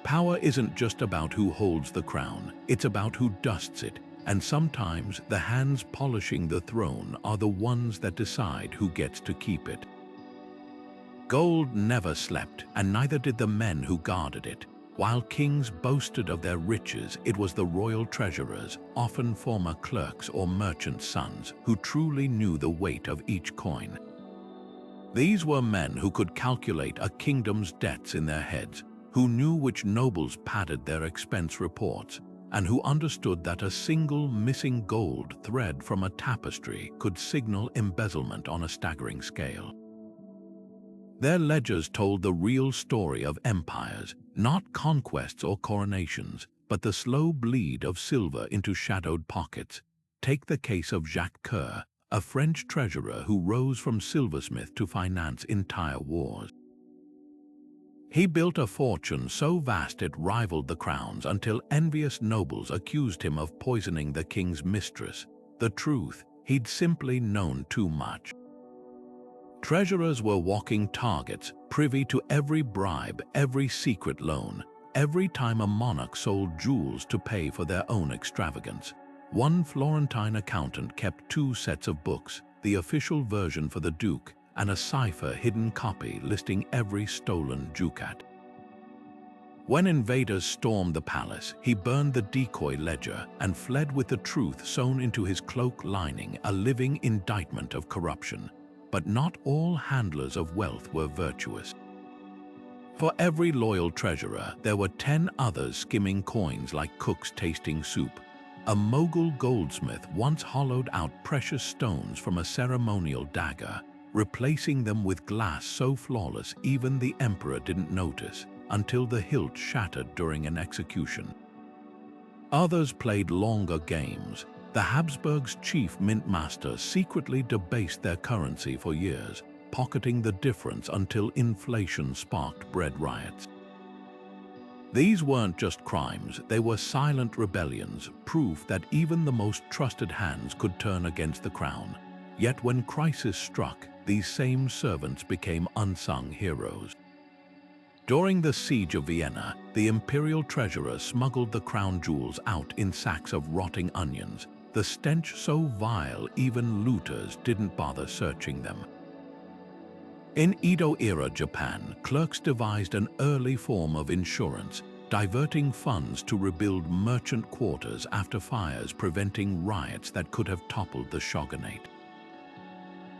Power isn't just about who holds the crown, it's about who dusts it. And sometimes the hands polishing the throne are the ones that decide who gets to keep it. Gold never slept, and neither did the men who guarded it. While kings boasted of their riches, it was the royal treasurers, often former clerks or merchants' sons, who truly knew the weight of each coin. These were men who could calculate a kingdom's debts in their heads, who knew which nobles padded their expense reports, and who understood that a single missing gold thread from a tapestry could signal embezzlement on a staggering scale. Their ledgers told the real story of empires, not conquests or coronations, but the slow bleed of silver into shadowed pockets. Take the case of Jacques Coeur, a French treasurer who rose from silversmith to finance entire wars. He built a fortune so vast it rivaled the crown's until envious nobles accused him of poisoning the king's mistress. The truth, he'd simply known too much. Treasurers were walking targets, privy to every bribe, every secret loan, every time a monarch sold jewels to pay for their own extravagance. One Florentine accountant kept 2 sets of books, the official version for the duke, and a cipher hidden copy listing every stolen ducat. When invaders stormed the palace, he burned the decoy ledger and fled with the truth sewn into his cloak lining, a living indictment of corruption. But not all handlers of wealth were virtuous. For every loyal treasurer, there were 10 others skimming coins like cooks tasting soup. A Mogul goldsmith once hollowed out precious stones from a ceremonial dagger, replacing them with glass so flawless even the emperor didn't notice until the hilt shattered during an execution. Others played longer games. The Habsburgs' chief mintmaster secretly debased their currency for years, pocketing the difference until inflation sparked bread riots. These weren't just crimes, they were silent rebellions, proof that even the most trusted hands could turn against the crown. Yet when crisis struck, these same servants became unsung heroes. During the siege of Vienna, the imperial treasurer smuggled the crown jewels out in sacks of rotting onions, the stench so vile even looters didn't bother searching them. In Edo-era Japan, clerks devised an early form of insurance, diverting funds to rebuild merchant quarters after fires, preventing riots that could have toppled the shogunate.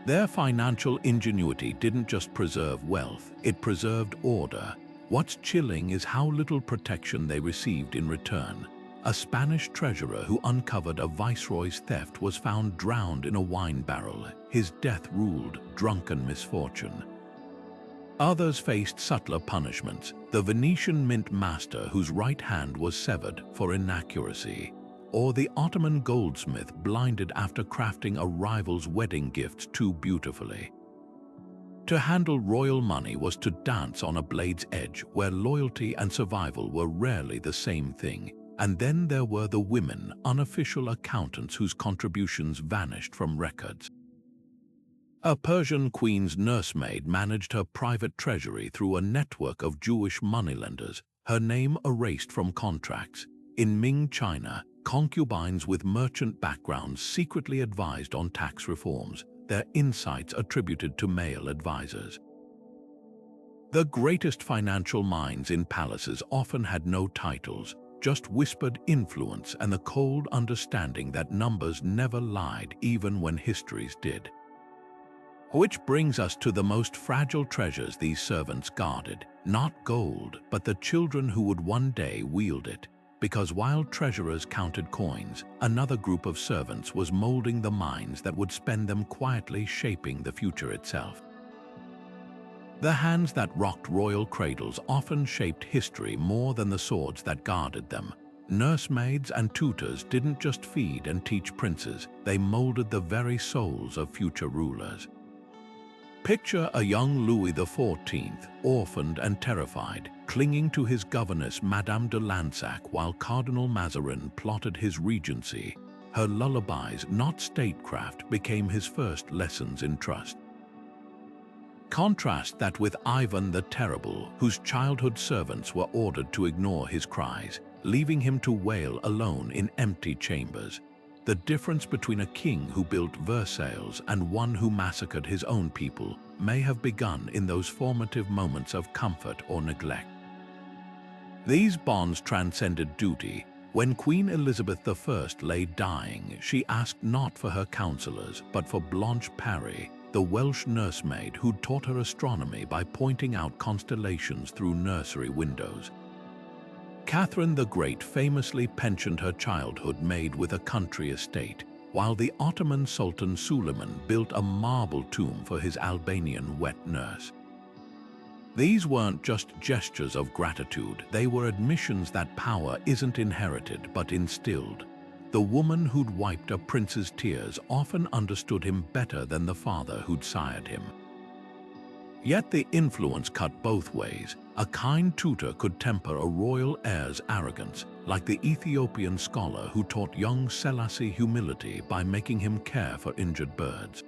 Their financial ingenuity didn't just preserve wealth, it preserved order. What's chilling is how little protection they received in return. A Spanish treasurer who uncovered a viceroy's theft was found drowned in a wine barrel. His death ruled drunken misfortune. Others faced subtler punishments. The Venetian mint master whose right hand was severed for inaccuracy, or the Ottoman goldsmith blinded after crafting a rival's wedding gift too beautifully. To handle royal money was to dance on a blade's edge where loyalty and survival were rarely the same thing. And then there were the women, unofficial accountants whose contributions vanished from records. A Persian queen's nursemaid managed her private treasury through a network of Jewish moneylenders, her name erased from contracts. In Ming China, concubines with merchant backgrounds secretly advised on tax reforms, their insights attributed to male advisors. The greatest financial minds in palaces often had no titles, just whispered influence and the cold understanding that numbers never lied even when histories did. Which brings us to the most fragile treasures these servants guarded, not gold, but the children who would one day wield it. Because while treasurers counted coins, another group of servants was molding the minds that would spend them quietly shaping the future itself. The hands that rocked royal cradles often shaped history more than the swords that guarded them. Nursemaids and tutors didn't just feed and teach princes, they molded the very souls of future rulers. Picture a young Louis XIV, orphaned and terrified, clinging to his governess Madame de Lansac while Cardinal Mazarin plotted his regency. Her lullabies, not statecraft, became his first lessons in trust. Contrast that with Ivan the Terrible, whose childhood servants were ordered to ignore his cries, leaving him to wail alone in empty chambers. The difference between a king who built Versailles and one who massacred his own people may have begun in those formative moments of comfort or neglect. These bonds transcended duty. When Queen Elizabeth I lay dying, she asked not for her counselors, but for Blanche Parry, the Welsh nursemaid who taught her astronomy by pointing out constellations through nursery windows. Catherine the Great famously pensioned her childhood maid with a country estate, while the Ottoman Sultan Suleiman built a marble tomb for his Albanian wet nurse. These weren't just gestures of gratitude, they were admissions that power isn't inherited but instilled. The woman who'd wiped a prince's tears often understood him better than the father who'd sired him. Yet the influence cut both ways. A kind tutor could temper a royal heir's arrogance, like the Ethiopian scholar who taught young Selassie humility by making him care for injured birds.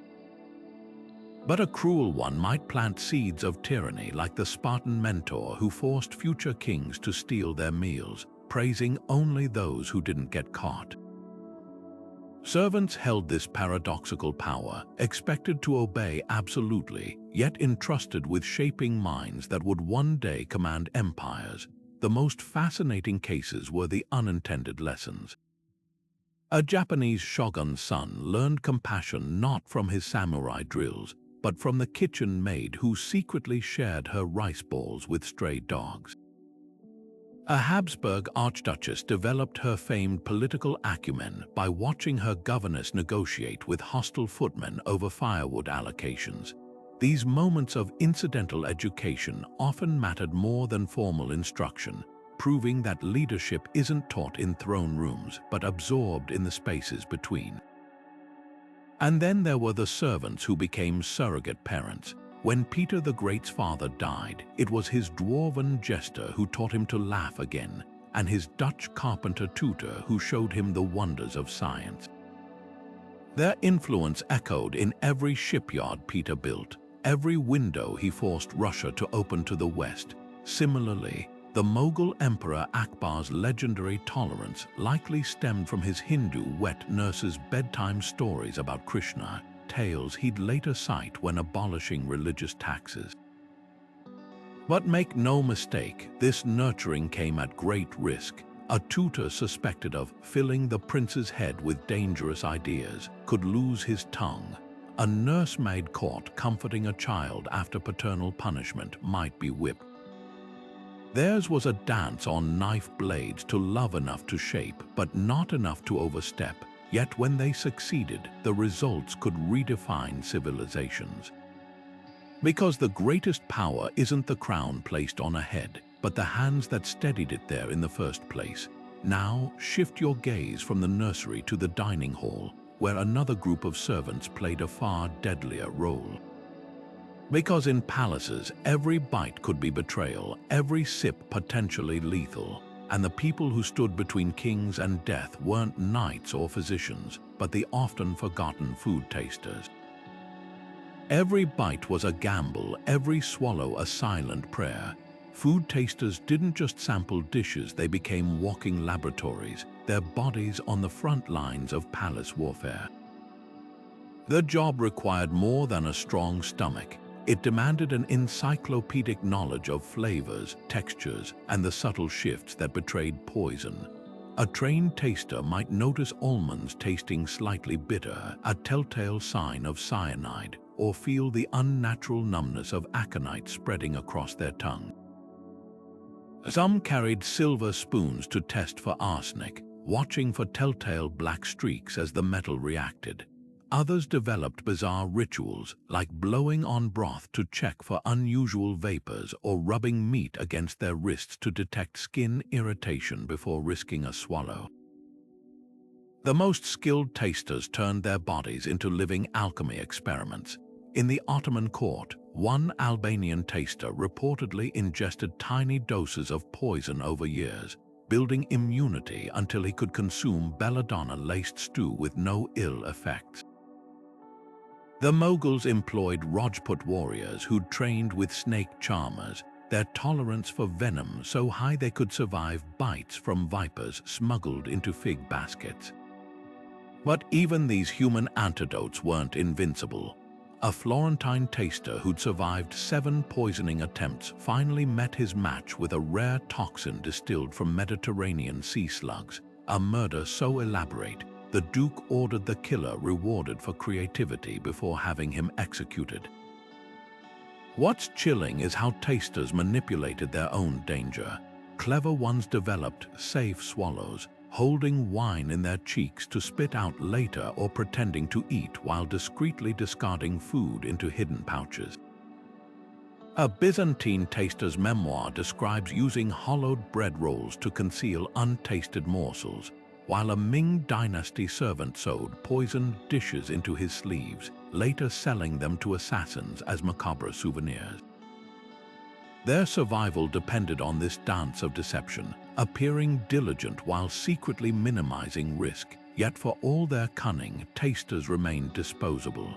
But a cruel one might plant seeds of tyranny, like the Spartan mentor who forced future kings to steal their meals, praising only those who didn't get caught. Servants held this paradoxical power, expected to obey absolutely, yet entrusted with shaping minds that would one day command empires. The most fascinating cases were the unintended lessons. A Japanese shogun's son learned compassion not from his samurai drills, but from the kitchen maid who secretly shared her rice balls with stray dogs. A Habsburg archduchess developed her famed political acumen by watching her governess negotiate with hostile footmen over firewood allocations. These moments of incidental education often mattered more than formal instruction, proving that leadership isn't taught in throne rooms but absorbed in the spaces between. And then there were the servants who became surrogate parents. When Peter the Great's father died, it was his dwarven jester who taught him to laugh again, and his Dutch carpenter tutor who showed him the wonders of science. Their influence echoed in every shipyard Peter built, every window he forced Russia to open to the west. Similarly, the Mughal Emperor Akbar's legendary tolerance likely stemmed from his Hindu wet nurse's bedtime stories about Krishna, tales he'd later cite when abolishing religious taxes. But make no mistake, this nurturing came at great risk. A tutor suspected of filling the prince's head with dangerous ideas could lose his tongue. A nursemaid caught comforting a child after paternal punishment might be whipped. Theirs was a dance on knife blades to love enough to shape, but not enough to overstep. Yet when they succeeded, the results could redefine civilizations. Because the greatest power isn't the crown placed on a head, but the hands that steadied it there in the first place. Now shift your gaze from the nursery to the dining hall, where another group of servants played a far deadlier role. Because in palaces, every bite could be betrayal, every sip potentially lethal. And the people who stood between kings and death weren't knights or physicians, but the often forgotten food tasters. Every bite was a gamble, every swallow a silent prayer. Food tasters didn't just sample dishes, they became walking laboratories, their bodies on the front lines of palace warfare. Their job required more than a strong stomach. It demanded an encyclopedic knowledge of flavors, textures, and the subtle shifts that betrayed poison. A trained taster might notice almonds tasting slightly bitter, a telltale sign of cyanide, or feel the unnatural numbness of aconite spreading across their tongue. Some carried silver spoons to test for arsenic, watching for telltale black streaks as the metal reacted. Others developed bizarre rituals, like blowing on broth to check for unusual vapors or rubbing meat against their wrists to detect skin irritation before risking a swallow. The most skilled tasters turned their bodies into living alchemy experiments. In the Ottoman court, one Albanian taster reportedly ingested tiny doses of poison over years, building immunity until he could consume belladonna-laced stew with no ill effects. The Mughals employed Rajput warriors who'd trained with snake charmers, their tolerance for venom so high they could survive bites from vipers smuggled into fig baskets. But even these human antidotes weren't invincible. A Florentine taster who'd survived 7 poisoning attempts finally met his match with a rare toxin distilled from Mediterranean sea slugs, a murder so elaborate the Duke ordered the killer rewarded for creativity before having him executed. What's chilling is how tasters manipulated their own danger. Clever ones developed safe swallows, holding wine in their cheeks to spit out later or pretending to eat while discreetly discarding food into hidden pouches. A Byzantine taster's memoir describes using hollowed bread rolls to conceal untasted morsels, while a Ming dynasty servant sewed poisoned dishes into his sleeves, later selling them to assassins as macabre souvenirs. Their survival depended on this dance of deception, appearing diligent while secretly minimizing risk, yet for all their cunning, tasters remained disposable.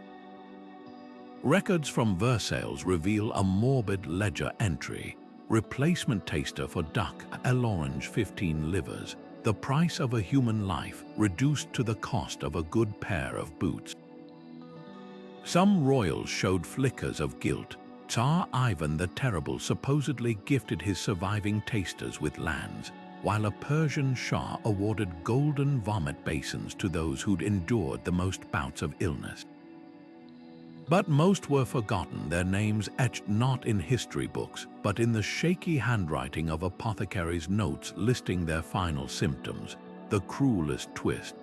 Records from Versailles reveal a morbid ledger entry. Replacement taster for duck, l'orange 15 livres, the price of a human life reduced to the cost of a good pair of boots. Some royals showed flickers of guilt. Tsar Ivan the Terrible supposedly gifted his surviving tasters with lands, while a Persian Shah awarded golden vomit basins to those who'd endured the most bouts of illness. But most were forgotten, their names etched not in history books, but in the shaky handwriting of apothecaries' notes listing their final symptoms, the cruelest twist.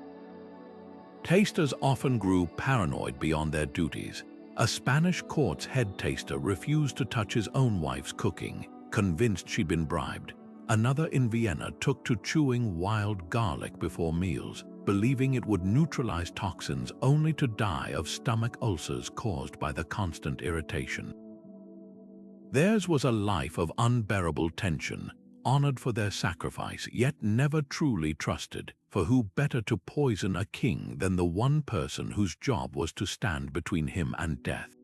Tasters often grew paranoid beyond their duties. A Spanish court's head taster refused to touch his own wife's cooking, convinced she'd been bribed. Another in Vienna took to chewing wild garlic before meals, believing it would neutralize toxins only to die of stomach ulcers caused by the constant irritation. Theirs was a life of unbearable tension, honored for their sacrifice, yet never truly trusted, for who better to poison a king than the one person whose job was to stand between him and death?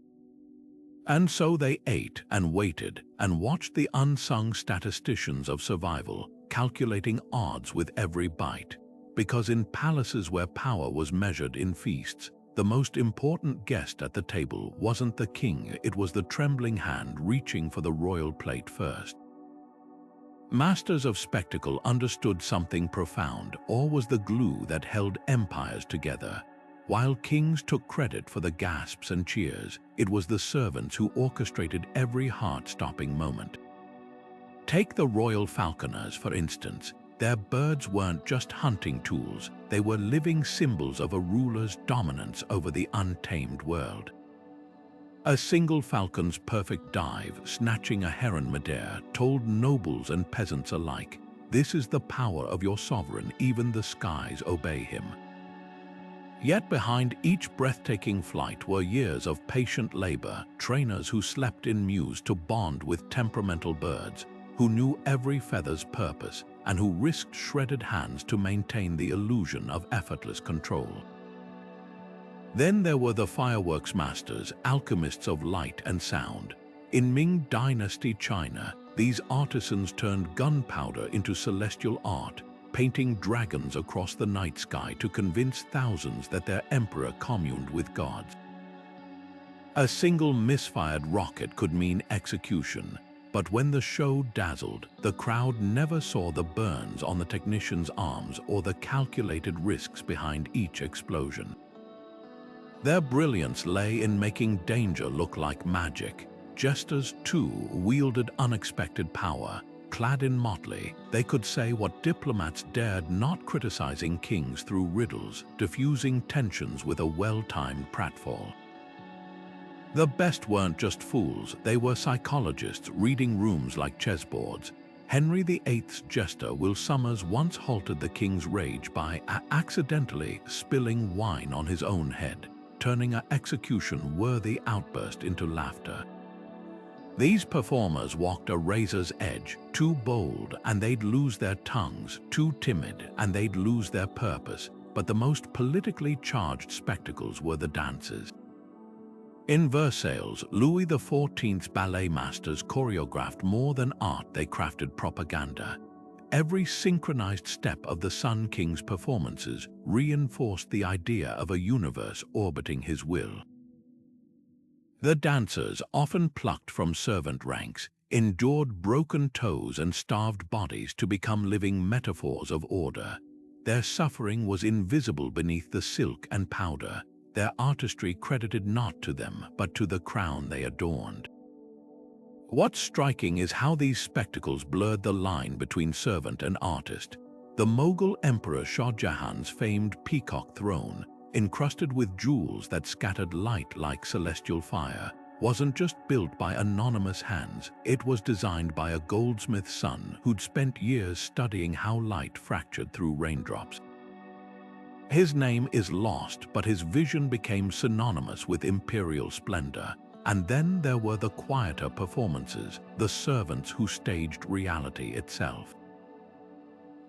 And so they ate and waited and watched the unsung statisticians of survival, calculating odds with every bite. Because in palaces where power was measured in feasts, the most important guest at the table wasn't the king, it was the trembling hand reaching for the royal plate first. Masters of spectacle understood something profound, or was the glue that held empires together. While kings took credit for the gasps and cheers, it was the servants who orchestrated every heart-stopping moment. Take the royal falconers, for instance. Their birds weren't just hunting tools, they were living symbols of a ruler's dominance over the untamed world. A single falcon's perfect dive, snatching a heron midair, told nobles and peasants alike, "This is the power of your sovereign, even the skies obey him." Yet behind each breathtaking flight were years of patient labor, trainers who slept in mews to bond with temperamental birds, who knew every feather's purpose, and who risked shredded hands to maintain the illusion of effortless control. Then there were the fireworks masters, alchemists of light and sound. In Ming Dynasty China, these artisans turned gunpowder into celestial art, painting dragons across the night sky to convince thousands that their emperor communed with gods. A single misfired rocket could mean execution, but when the show dazzled, the crowd never saw the burns on the technician's arms or the calculated risks behind each explosion. Their brilliance lay in making danger look like magic. Jesters, too, wielded unexpected power. Clad in motley, they could say what diplomats dared not, criticizing kings through riddles, diffusing tensions with a well-timed pratfall. The best weren't just fools, they were psychologists reading rooms like chessboards. Henry VIII's jester Will Sommers once halted the king's rage by accidentally spilling wine on his own head, turning an execution-worthy outburst into laughter. These performers walked a razor's edge, too bold and they'd lose their tongues, too timid and they'd lose their purpose, but the most politically charged spectacles were the dances. In Versailles, Louis XIV's ballet masters choreographed more than art, they crafted propaganda. Every synchronized step of the Sun King's performances reinforced the idea of a universe orbiting his will. The dancers, often plucked from servant ranks, endured broken toes and starved bodies to become living metaphors of order. Their suffering was invisible beneath the silk and powder, their artistry credited not to them, but to the crown they adorned. What's striking is how these spectacles blurred the line between servant and artist. The Mughal Emperor Shah Jahan's famed peacock throne, encrusted with jewels that scattered light like celestial fire, wasn't just built by anonymous hands, it was designed by a goldsmith's son who'd spent years studying how light fractured through raindrops. His name is lost, but his vision became synonymous with imperial splendor. And then there were the quieter performances, the servants who staged reality itself.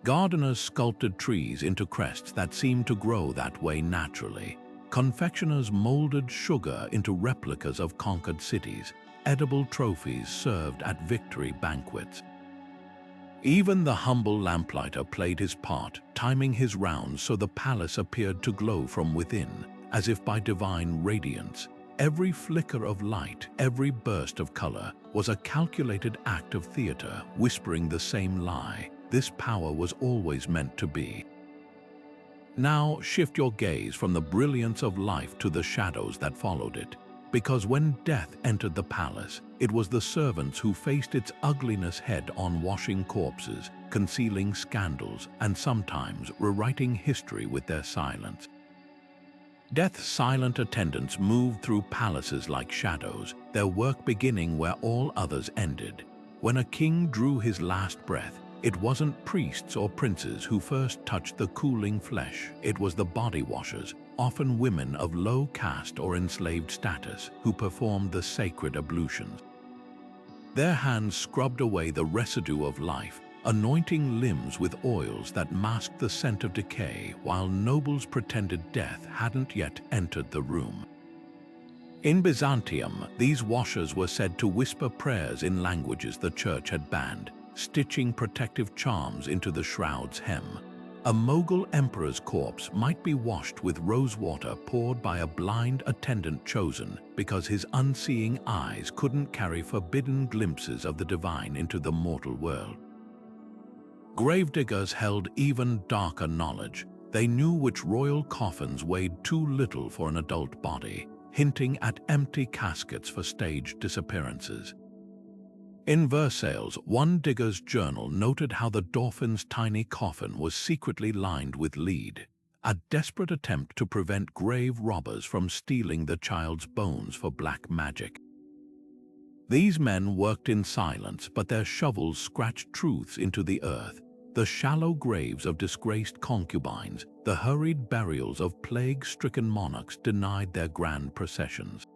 Gardeners sculpted trees into crests that seemed to grow that way naturally. Confectioners molded sugar into replicas of conquered cities, edible trophies served at victory banquets. Even the humble lamplighter played his part, timing his rounds so the palace appeared to glow from within, as if by divine radiance. Every flicker of light, every burst of color, was a calculated act of theater, whispering the same lie. This power was always meant to be. Now shift your gaze from the brilliance of life to the shadows that followed it. Because when death entered the palace, it was the servants who faced its ugliness head-on, washing corpses, concealing scandals, and sometimes rewriting history with their silence. Death's silent attendants moved through palaces like shadows, their work beginning where all others ended. When a king drew his last breath, it wasn't priests or princes who first touched the cooling flesh. It was the body washers, often women of low caste or enslaved status, who performed the sacred ablutions. Their hands scrubbed away the residue of life, anointing limbs with oils that masked the scent of decay, while nobles pretended death hadn't yet entered the room. In Byzantium, these washers were said to whisper prayers in languages the church had banned, stitching protective charms into the shroud's hem. A Mughal emperor's corpse might be washed with rosewater poured by a blind attendant chosen because his unseeing eyes couldn't carry forbidden glimpses of the divine into the mortal world. Gravediggers held even darker knowledge. They knew which royal coffins weighed too little for an adult body, hinting at empty caskets for staged disappearances. In Versailles, one digger's journal noted how the dauphin's tiny coffin was secretly lined with lead, a desperate attempt to prevent grave robbers from stealing the child's bones for black magic. These men worked in silence, but their shovels scratched truths into the earth. The shallow graves of disgraced concubines, the hurried burials of plague-stricken monarchs denied their grand processions.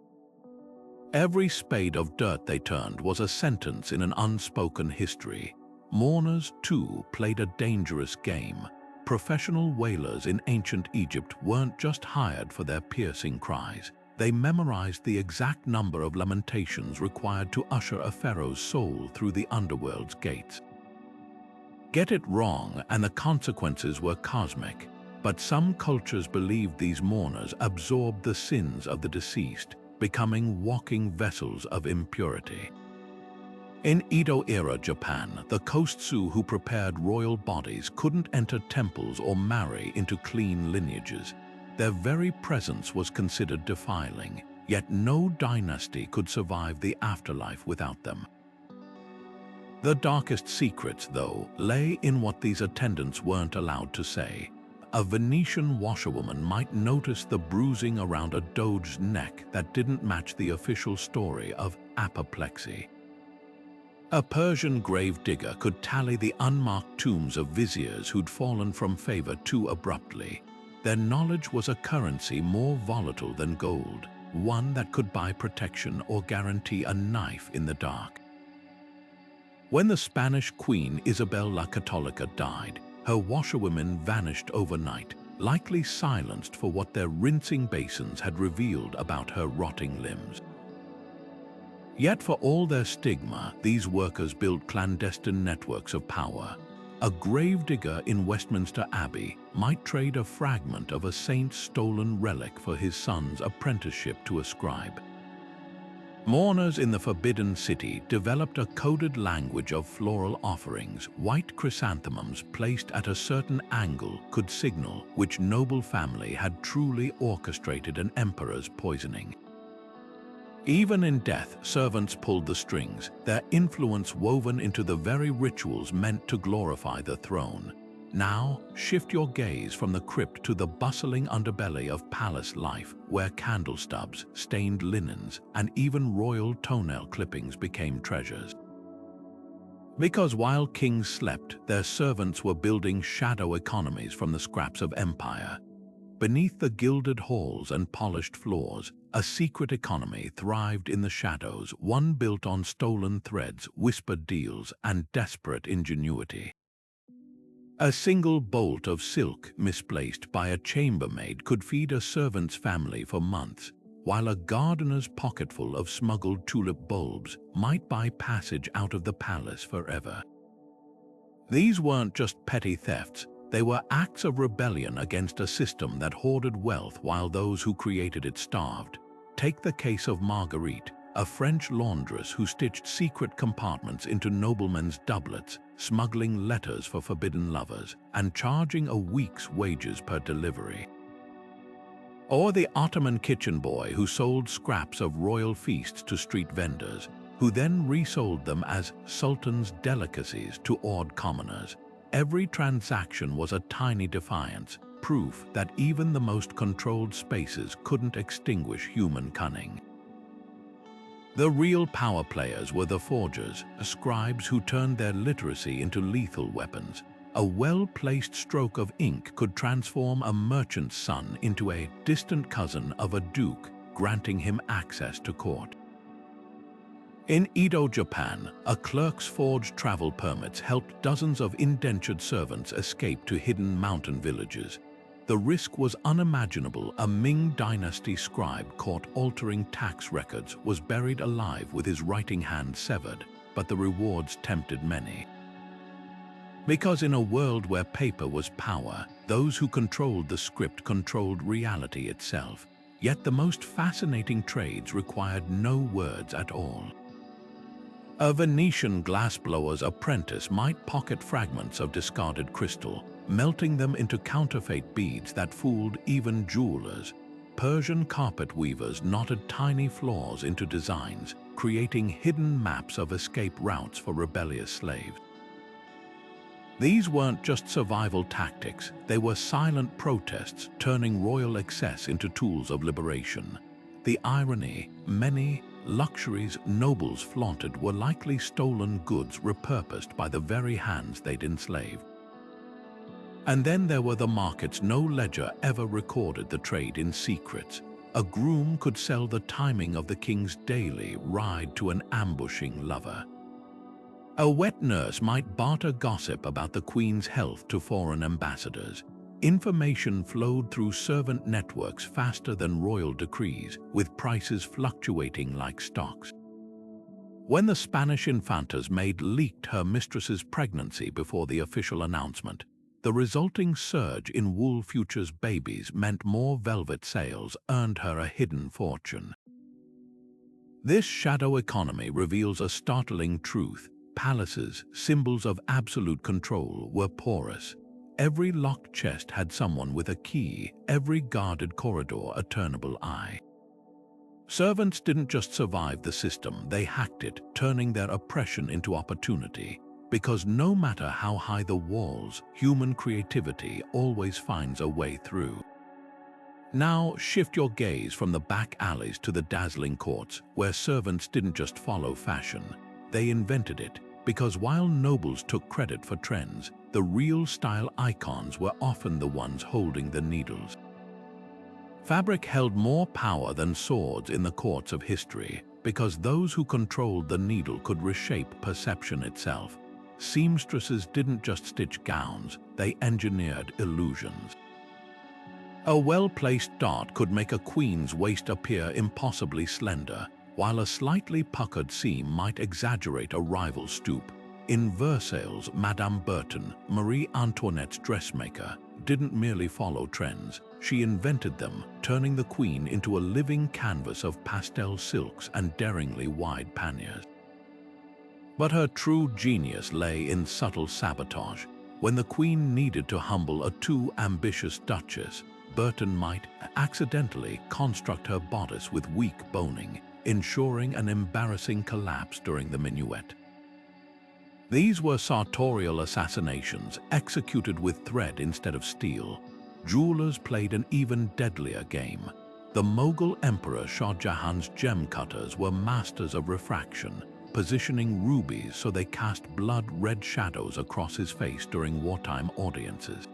Every spade of dirt they turned was a sentence in an unspoken history. Mourners, too, played a dangerous game. Professional wailers in ancient Egypt weren't just hired for their piercing cries. They memorized the exact number of lamentations required to usher a pharaoh's soul through the underworld's gates. Get it wrong, and the consequences were cosmic. But some cultures believed these mourners absorbed the sins of the deceased, becoming walking vessels of impurity. In Edo-era Japan, the kostsu who prepared royal bodies couldn't enter temples or marry into clean lineages. Their very presence was considered defiling, yet no dynasty could survive the afterlife without them. The darkest secrets, though, lay in what these attendants weren't allowed to say. A Venetian washerwoman might notice the bruising around a doge's neck that didn't match the official story of apoplexy. A Persian grave digger could tally the unmarked tombs of viziers who'd fallen from favor too abruptly. Their knowledge was a currency more volatile than gold, one that could buy protection or guarantee a knife in the dark. When the Spanish Queen Isabel la Católica died, her washerwomen vanished overnight, likely silenced for what their rinsing basins had revealed about her rotting limbs. Yet for all their stigma, these workers built clandestine networks of power. A gravedigger in Westminster Abbey might trade a fragment of a saint's stolen relic for his son's apprenticeship to a scribe. Mourners in the Forbidden City developed a coded language of floral offerings. White chrysanthemums placed at a certain angle could signal which noble family had truly orchestrated an emperor's poisoning. Even in death, servants pulled the strings, their influence woven into the very rituals meant to glorify the throne. Now, shift your gaze from the crypt to the bustling underbelly of palace life, where candle stubs, stained linens, and even royal toenail clippings became treasures. Because while kings slept, their servants were building shadow economies from the scraps of empire. Beneath the gilded halls and polished floors, a secret economy thrived in the shadows, one built on stolen threads, whispered deals, and desperate ingenuity. A single bolt of silk misplaced by a chambermaid could feed a servant's family for months, while a gardener's pocketful of smuggled tulip bulbs might buy passage out of the palace forever. These weren't just petty thefts, they were acts of rebellion against a system that hoarded wealth while those who created it starved. Take the case of Marguerite, a French laundress who stitched secret compartments into noblemen's doublets, smuggling letters for forbidden lovers, and charging a week's wages per delivery. Or the Ottoman kitchen boy who sold scraps of royal feasts to street vendors, who then resold them as sultan's delicacies to awed commoners. Every transaction was a tiny defiance, proof that even the most controlled spaces couldn't extinguish human cunning. The real power players were the forgers, scribes who turned their literacy into lethal weapons. A well-placed stroke of ink could transform a merchant's son into a distant cousin of a duke, granting him access to court. In Edo, Japan, a clerk's forged travel permits helped dozens of indentured servants escape to hidden mountain villages. The risk was unimaginable. A Ming Dynasty scribe caught altering tax records was buried alive with his writing hand severed, but the rewards tempted many. Because in a world where paper was power, those who controlled the script controlled reality itself. Yet the most fascinating trades required no words at all. A Venetian glassblower's apprentice might pocket fragments of discarded crystal, melting them into counterfeit beads that fooled even jewelers. Persian carpet weavers knotted tiny flaws into designs, creating hidden maps of escape routes for rebellious slaves. These weren't just survival tactics, they were silent protests, turning royal excess into tools of liberation. The irony, many luxuries nobles flaunted were likely stolen goods repurposed by the very hands they'd enslaved. And then there were the markets. No ledger ever recorded the trade in secrets. A groom could sell the timing of the king's daily ride to an ambushing lover. A wet nurse might barter gossip about the queen's health to foreign ambassadors. Information flowed through servant networks faster than royal decrees, with prices fluctuating like stocks. When the Spanish infantas maid leaked her mistress's pregnancy before the official announcement, the resulting surge in wool futures babies meant more velvet sales earned her a hidden fortune. This shadow economy reveals a startling truth. Palaces, symbols of absolute control, were porous. Every locked chest had someone with a key, every guarded corridor a turnable eye. Servants didn't just survive the system, they hacked it, turning their oppression into opportunity. Because no matter how high the walls, human creativity always finds a way through. Now shift your gaze from the back alleys to the dazzling courts, where servants didn't just follow fashion, they invented it. Because while nobles took credit for trends, the real style icons were often the ones holding the needles. Fabric held more power than swords in the courts of history, because those who controlled the needle could reshape perception itself. Seamstresses didn't just stitch gowns, they engineered illusions. A well-placed dart could make a queen's waist appear impossibly slender, while a slightly puckered seam might exaggerate a rival's stoop. In Versailles, Madame Bertin, Marie Antoinette's dressmaker, didn't merely follow trends, she invented them, turning the queen into a living canvas of pastel silks and daringly wide panniers. But her true genius lay in subtle sabotage. When the queen needed to humble a too ambitious duchess, Bertin might accidentally construct her bodice with weak boning, ensuring an embarrassing collapse during the minuet. These were sartorial assassinations executed with thread instead of steel. Jewelers played an even deadlier game. The Mughal Emperor Shah Jahan's gem cutters were masters of refraction, positioning rubies so they cast blood-red shadows across his face during wartime audiences.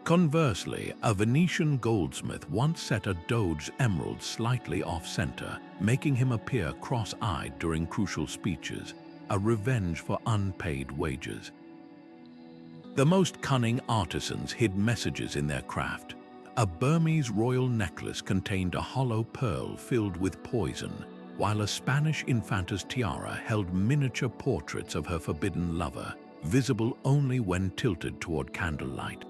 Conversely, a Venetian goldsmith once set a doge's emerald slightly off-center, making him appear cross-eyed during crucial speeches, a revenge for unpaid wages. The most cunning artisans hid messages in their craft. A Burmese royal necklace contained a hollow pearl filled with poison, while a Spanish infanta's tiara held miniature portraits of her forbidden lover, visible only when tilted toward candlelight.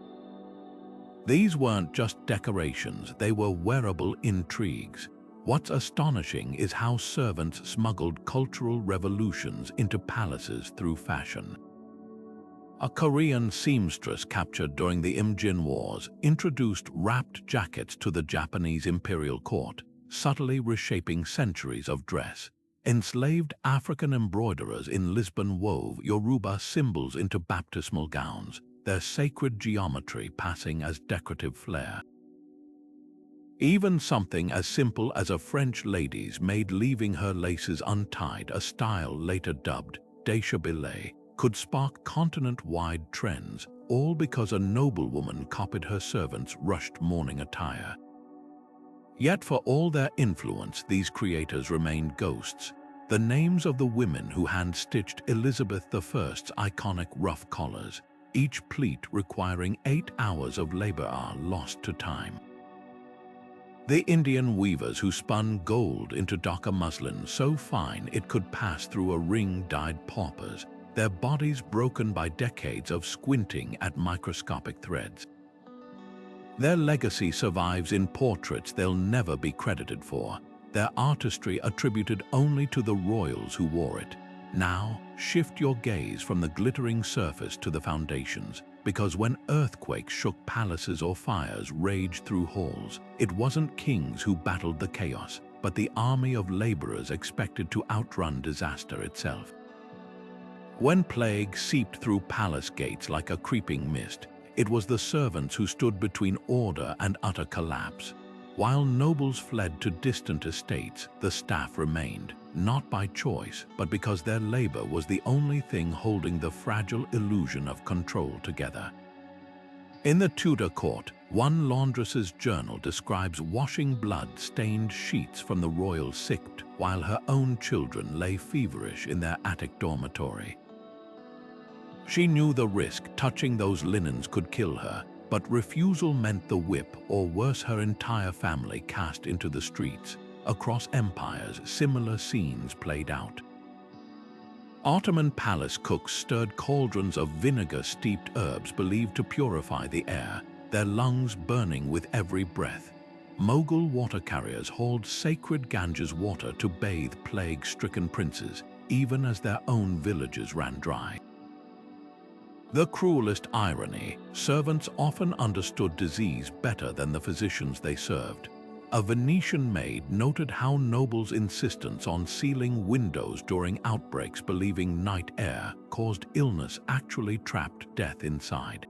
These weren't just decorations, they were wearable intrigues. What's astonishing is how servants smuggled cultural revolutions into palaces through fashion. A Korean seamstress captured during the Imjin Wars introduced wrapped jackets to the Japanese imperial court, subtly reshaping centuries of dress. Enslaved African embroiderers in Lisbon wove Yoruba symbols into baptismal gowns, their sacred geometry passing as decorative flair. Even something as simple as a French lady's maid leaving her laces untied, a style later dubbed déshabillé, could spark continent-wide trends, all because a noblewoman copied her servants' rushed morning attire. Yet for all their influence, these creators remained ghosts. The names of the women who hand-stitched Elizabeth I's iconic ruff collars, each pleat requiring 8 hours of labor are lost to time. The Indian weavers who spun gold into dhaka muslin so fine it could pass through a ring-dyed paupers, their bodies broken by decades of squinting at microscopic threads. Their legacy survives in portraits they'll never be credited for, their artistry attributed only to the royals who wore it. Now, shift your gaze from the glittering surface to the foundations, because when earthquakes shook palaces or fires raged through halls, it wasn't kings who battled the chaos, but the army of laborers expected to outrun disaster itself. When plague seeped through palace gates like a creeping mist, it was the servants who stood between order and utter collapse. While nobles fled to distant estates, the staff remained, not by choice, but because their labor was the only thing holding the fragile illusion of control together. In the Tudor court, one laundress's journal describes washing blood-stained sheets from the royal sict while her own children lay feverish in their attic dormitory. She knew the risk touching those linens could kill her, but refusal meant the whip, or worse, her entire family cast into the streets. Across empires, similar scenes played out. Ottoman palace cooks stirred cauldrons of vinegar-steeped herbs believed to purify the air, their lungs burning with every breath. Mughal water carriers hauled sacred Ganges water to bathe plague-stricken princes, even as their own villages ran dry. The cruelest irony, servants often understood disease better than the physicians they served. A Venetian maid noted how nobles' insistence on sealing windows during outbreaks, believing night air caused illness, actually trapped death inside.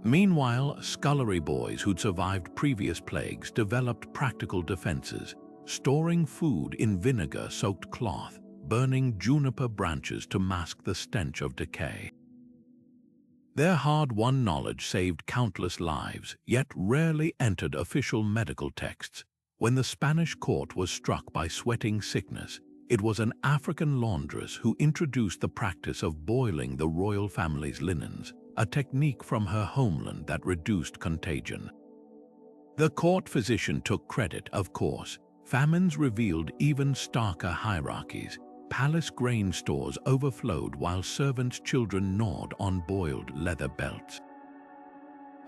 Meanwhile, scullery boys who'd survived previous plagues developed practical defenses, storing food in vinegar-soaked cloth, burning juniper branches to mask the stench of decay. Their hard-won knowledge saved countless lives, yet rarely entered official medical texts. When the Spanish court was struck by sweating sickness, it was an African laundress who introduced the practice of boiling the royal family's linens, a technique from her homeland that reduced contagion. The court physician took credit, of course. Famines revealed even starker hierarchies. Palace grain stores overflowed while servants' children gnawed on boiled leather belts.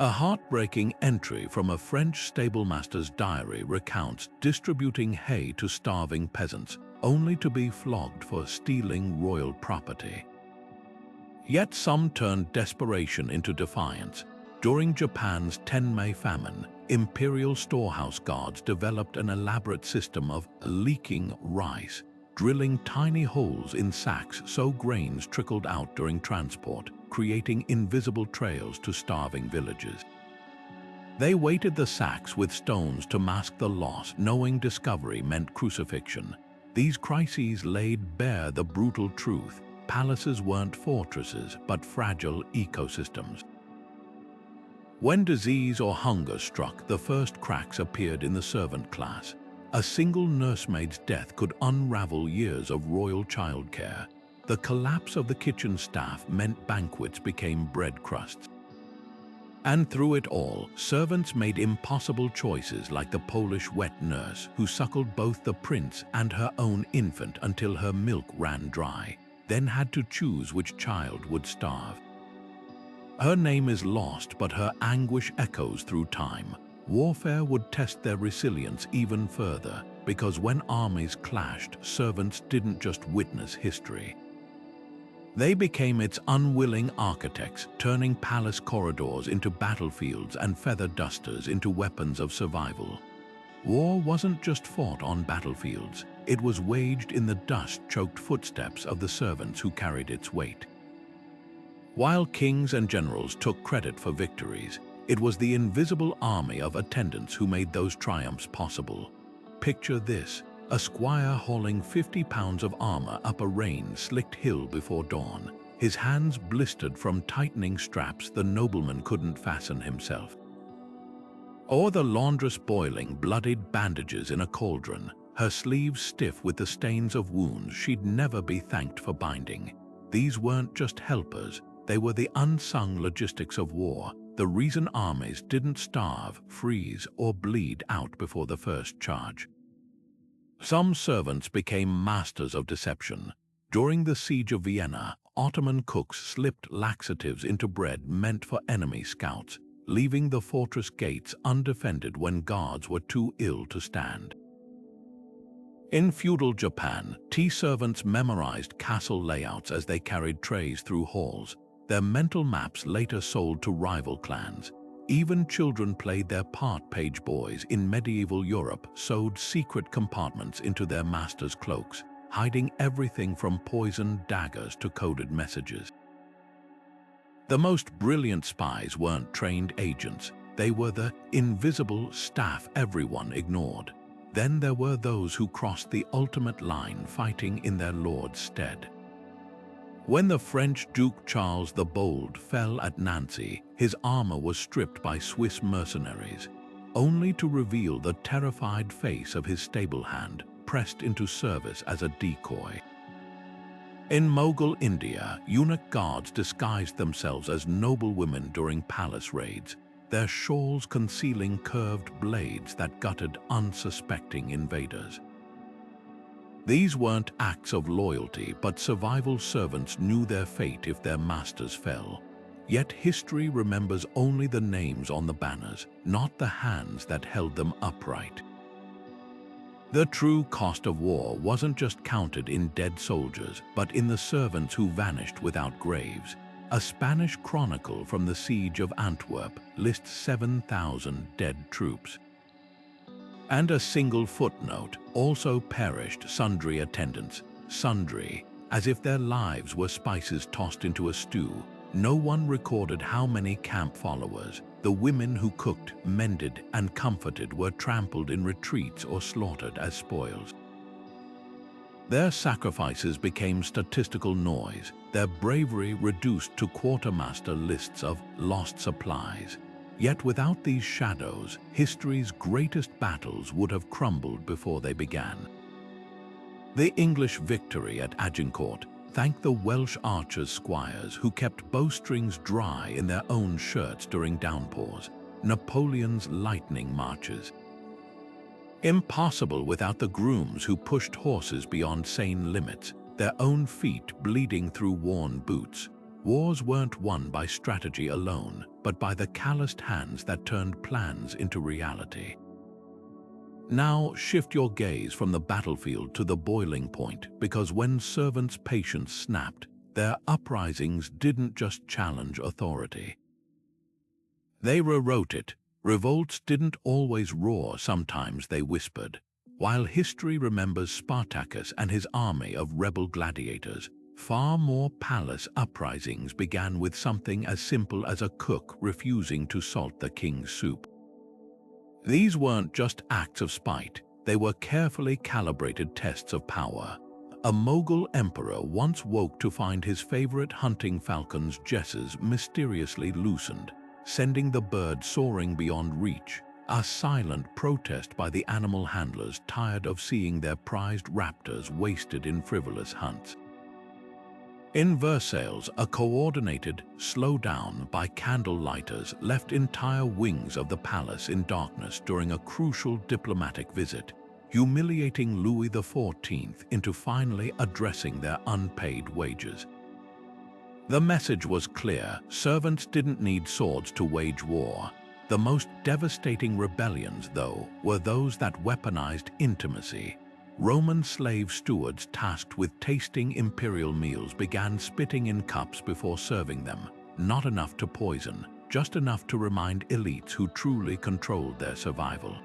A heartbreaking entry from a French stablemaster's diary recounts distributing hay to starving peasants, only to be flogged for stealing royal property. Yet some turned desperation into defiance. During Japan's Tenmei famine, imperial storehouse guards developed an elaborate system of leaking rice, drilling tiny holes in sacks so grains trickled out during transport, creating invisible trails to starving villages. They weighted the sacks with stones to mask the loss, knowing discovery meant crucifixion. These crises laid bare the brutal truth: palaces weren't fortresses, but fragile ecosystems. When disease or hunger struck, the first cracks appeared in the servant class. A single nursemaid's death could unravel years of royal childcare. The collapse of the kitchen staff meant banquets became bread crusts. And through it all, servants made impossible choices, like the Polish wet nurse who suckled both the prince and her own infant until her milk ran dry, then had to choose which child would starve. Her name is lost, but her anguish echoes through time. Warfare would test their resilience even further, because when armies clashed, servants didn't just witness history. They became its unwilling architects, turning palace corridors into battlefields and feather dusters into weapons of survival. War wasn't just fought on battlefields, it was waged in the dust-choked footsteps of the servants who carried its weight. While kings and generals took credit for victories, it was the invisible army of attendants who made those triumphs possible. Picture this: a squire hauling 50 pounds of armor up a rain-slicked hill before dawn, his hands blistered from tightening straps the nobleman couldn't fasten himself. Or the laundress boiling bloodied bandages in a cauldron, her sleeves stiff with the stains of wounds she'd never be thanked for binding. These weren't just helpers, they were the unsung logistics of war, the reason armies didn't starve, freeze, or bleed out before the first charge. Some servants became masters of deception. During the siege of Vienna, Ottoman cooks slipped laxatives into bread meant for enemy scouts, leaving the fortress gates undefended when guards were too ill to stand. In feudal Japan, tea servants memorized castle layouts as they carried trays through halls, their mental maps later sold to rival clans. Even children played their part. Page boys in medieval Europe sewed secret compartments into their masters' cloaks, hiding everything from poisoned daggers to coded messages. The most brilliant spies weren't trained agents, they were the invisible staff everyone ignored. Then there were those who crossed the ultimate line, fighting in their lord's stead. When the French Duke Charles the Bold fell at Nancy, his armor was stripped by Swiss mercenaries, only to reveal the terrified face of his stable hand, pressed into service as a decoy. In Mughal India, eunuch guards disguised themselves as noblewomen during palace raids, their shawls concealing curved blades that gutted unsuspecting invaders. These weren't acts of loyalty, but survival. Servants knew their fate if their masters fell. Yet history remembers only the names on the banners, not the hands that held them upright. The true cost of war wasn't just counted in dead soldiers, but in the servants who vanished without graves. A Spanish chronicle from the siege of Antwerp lists 7,000 dead troops. And a single footnote: also perished sundry attendants, sundry, as if their lives were spices tossed into a stew. No one recorded how many camp followers, the women who cooked, mended, and comforted, were trampled in retreats or slaughtered as spoils. Their sacrifices became statistical noise, their bravery reduced to quartermaster lists of lost supplies. Yet without these shadows, history's greatest battles would have crumbled before they began. The English victory at Agincourt thanked the Welsh archers' squires who kept bowstrings dry in their own shirts during downpours, Napoleon's lightning marches. Impossible without the grooms who pushed horses beyond sane limits, their own feet bleeding through worn boots. Wars weren't won by strategy alone, but by the calloused hands that turned plans into reality. Now shift your gaze from the battlefield to the boiling point, because when servants' patience snapped, their uprisings didn't just challenge authority. They rewrote it. Revolts didn't always roar, sometimes they whispered. While history remembers Spartacus and his army of rebel gladiators, far more palace uprisings began with something as simple as a cook refusing to salt the king's soup. These weren't just acts of spite, they were carefully calibrated tests of power. A Mughal emperor once woke to find his favorite hunting falcon's jesses mysteriously loosened. sending the bird soaring beyond reach, a silent protest by the animal handlers tired of seeing their prized raptors wasted in frivolous hunts. In Versailles, a coordinated slowdown by candle lighters left entire wings of the palace in darkness during a crucial diplomatic visit, humiliating Louis XIV into finally addressing their unpaid wages. The message was clear: servants didn't need swords to wage war. The most devastating rebellions, though, were those that weaponized intimacy. Roman slave stewards tasked with tasting imperial meals began spitting in cups before serving them, not enough to poison, just enough to remind elites who truly controlled their survival.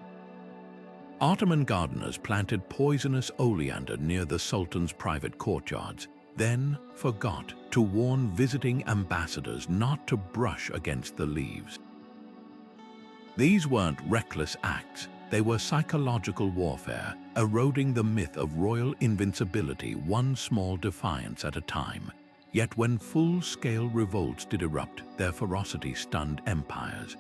Ottoman gardeners planted poisonous oleander near the Sultan's private courtyards, then forgot to warn visiting ambassadors not to brush against the leaves. These weren't reckless acts. They were psychological warfare, eroding the myth of royal invincibility one small defiance at a time. Yet when full-scale revolts did erupt, their ferocity stunned empires.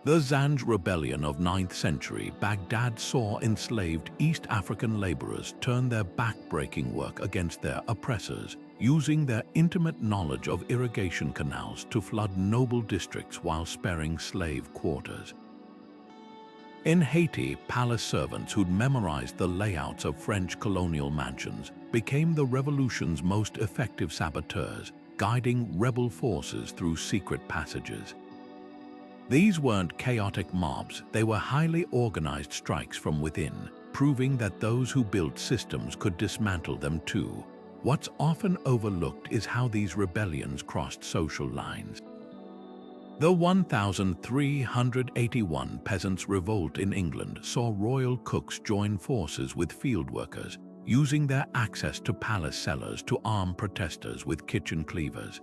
The Zanj rebellion of 9th century Baghdad saw enslaved East African laborers turn their back-breaking work against their oppressors, using their intimate knowledge of irrigation canals to flood noble districts while sparing slave quarters. In Haiti, palace servants who'd memorized the layouts of French colonial mansions became the revolution's most effective saboteurs, guiding rebel forces through secret passages. These weren't chaotic mobs, they were highly organized strikes from within, proving that those who built systems could dismantle them too. What's often overlooked is how these rebellions crossed social lines. The 1381 Peasants' Revolt in England saw royal cooks join forces with field workers, using their access to palace cellars to arm protesters with kitchen cleavers.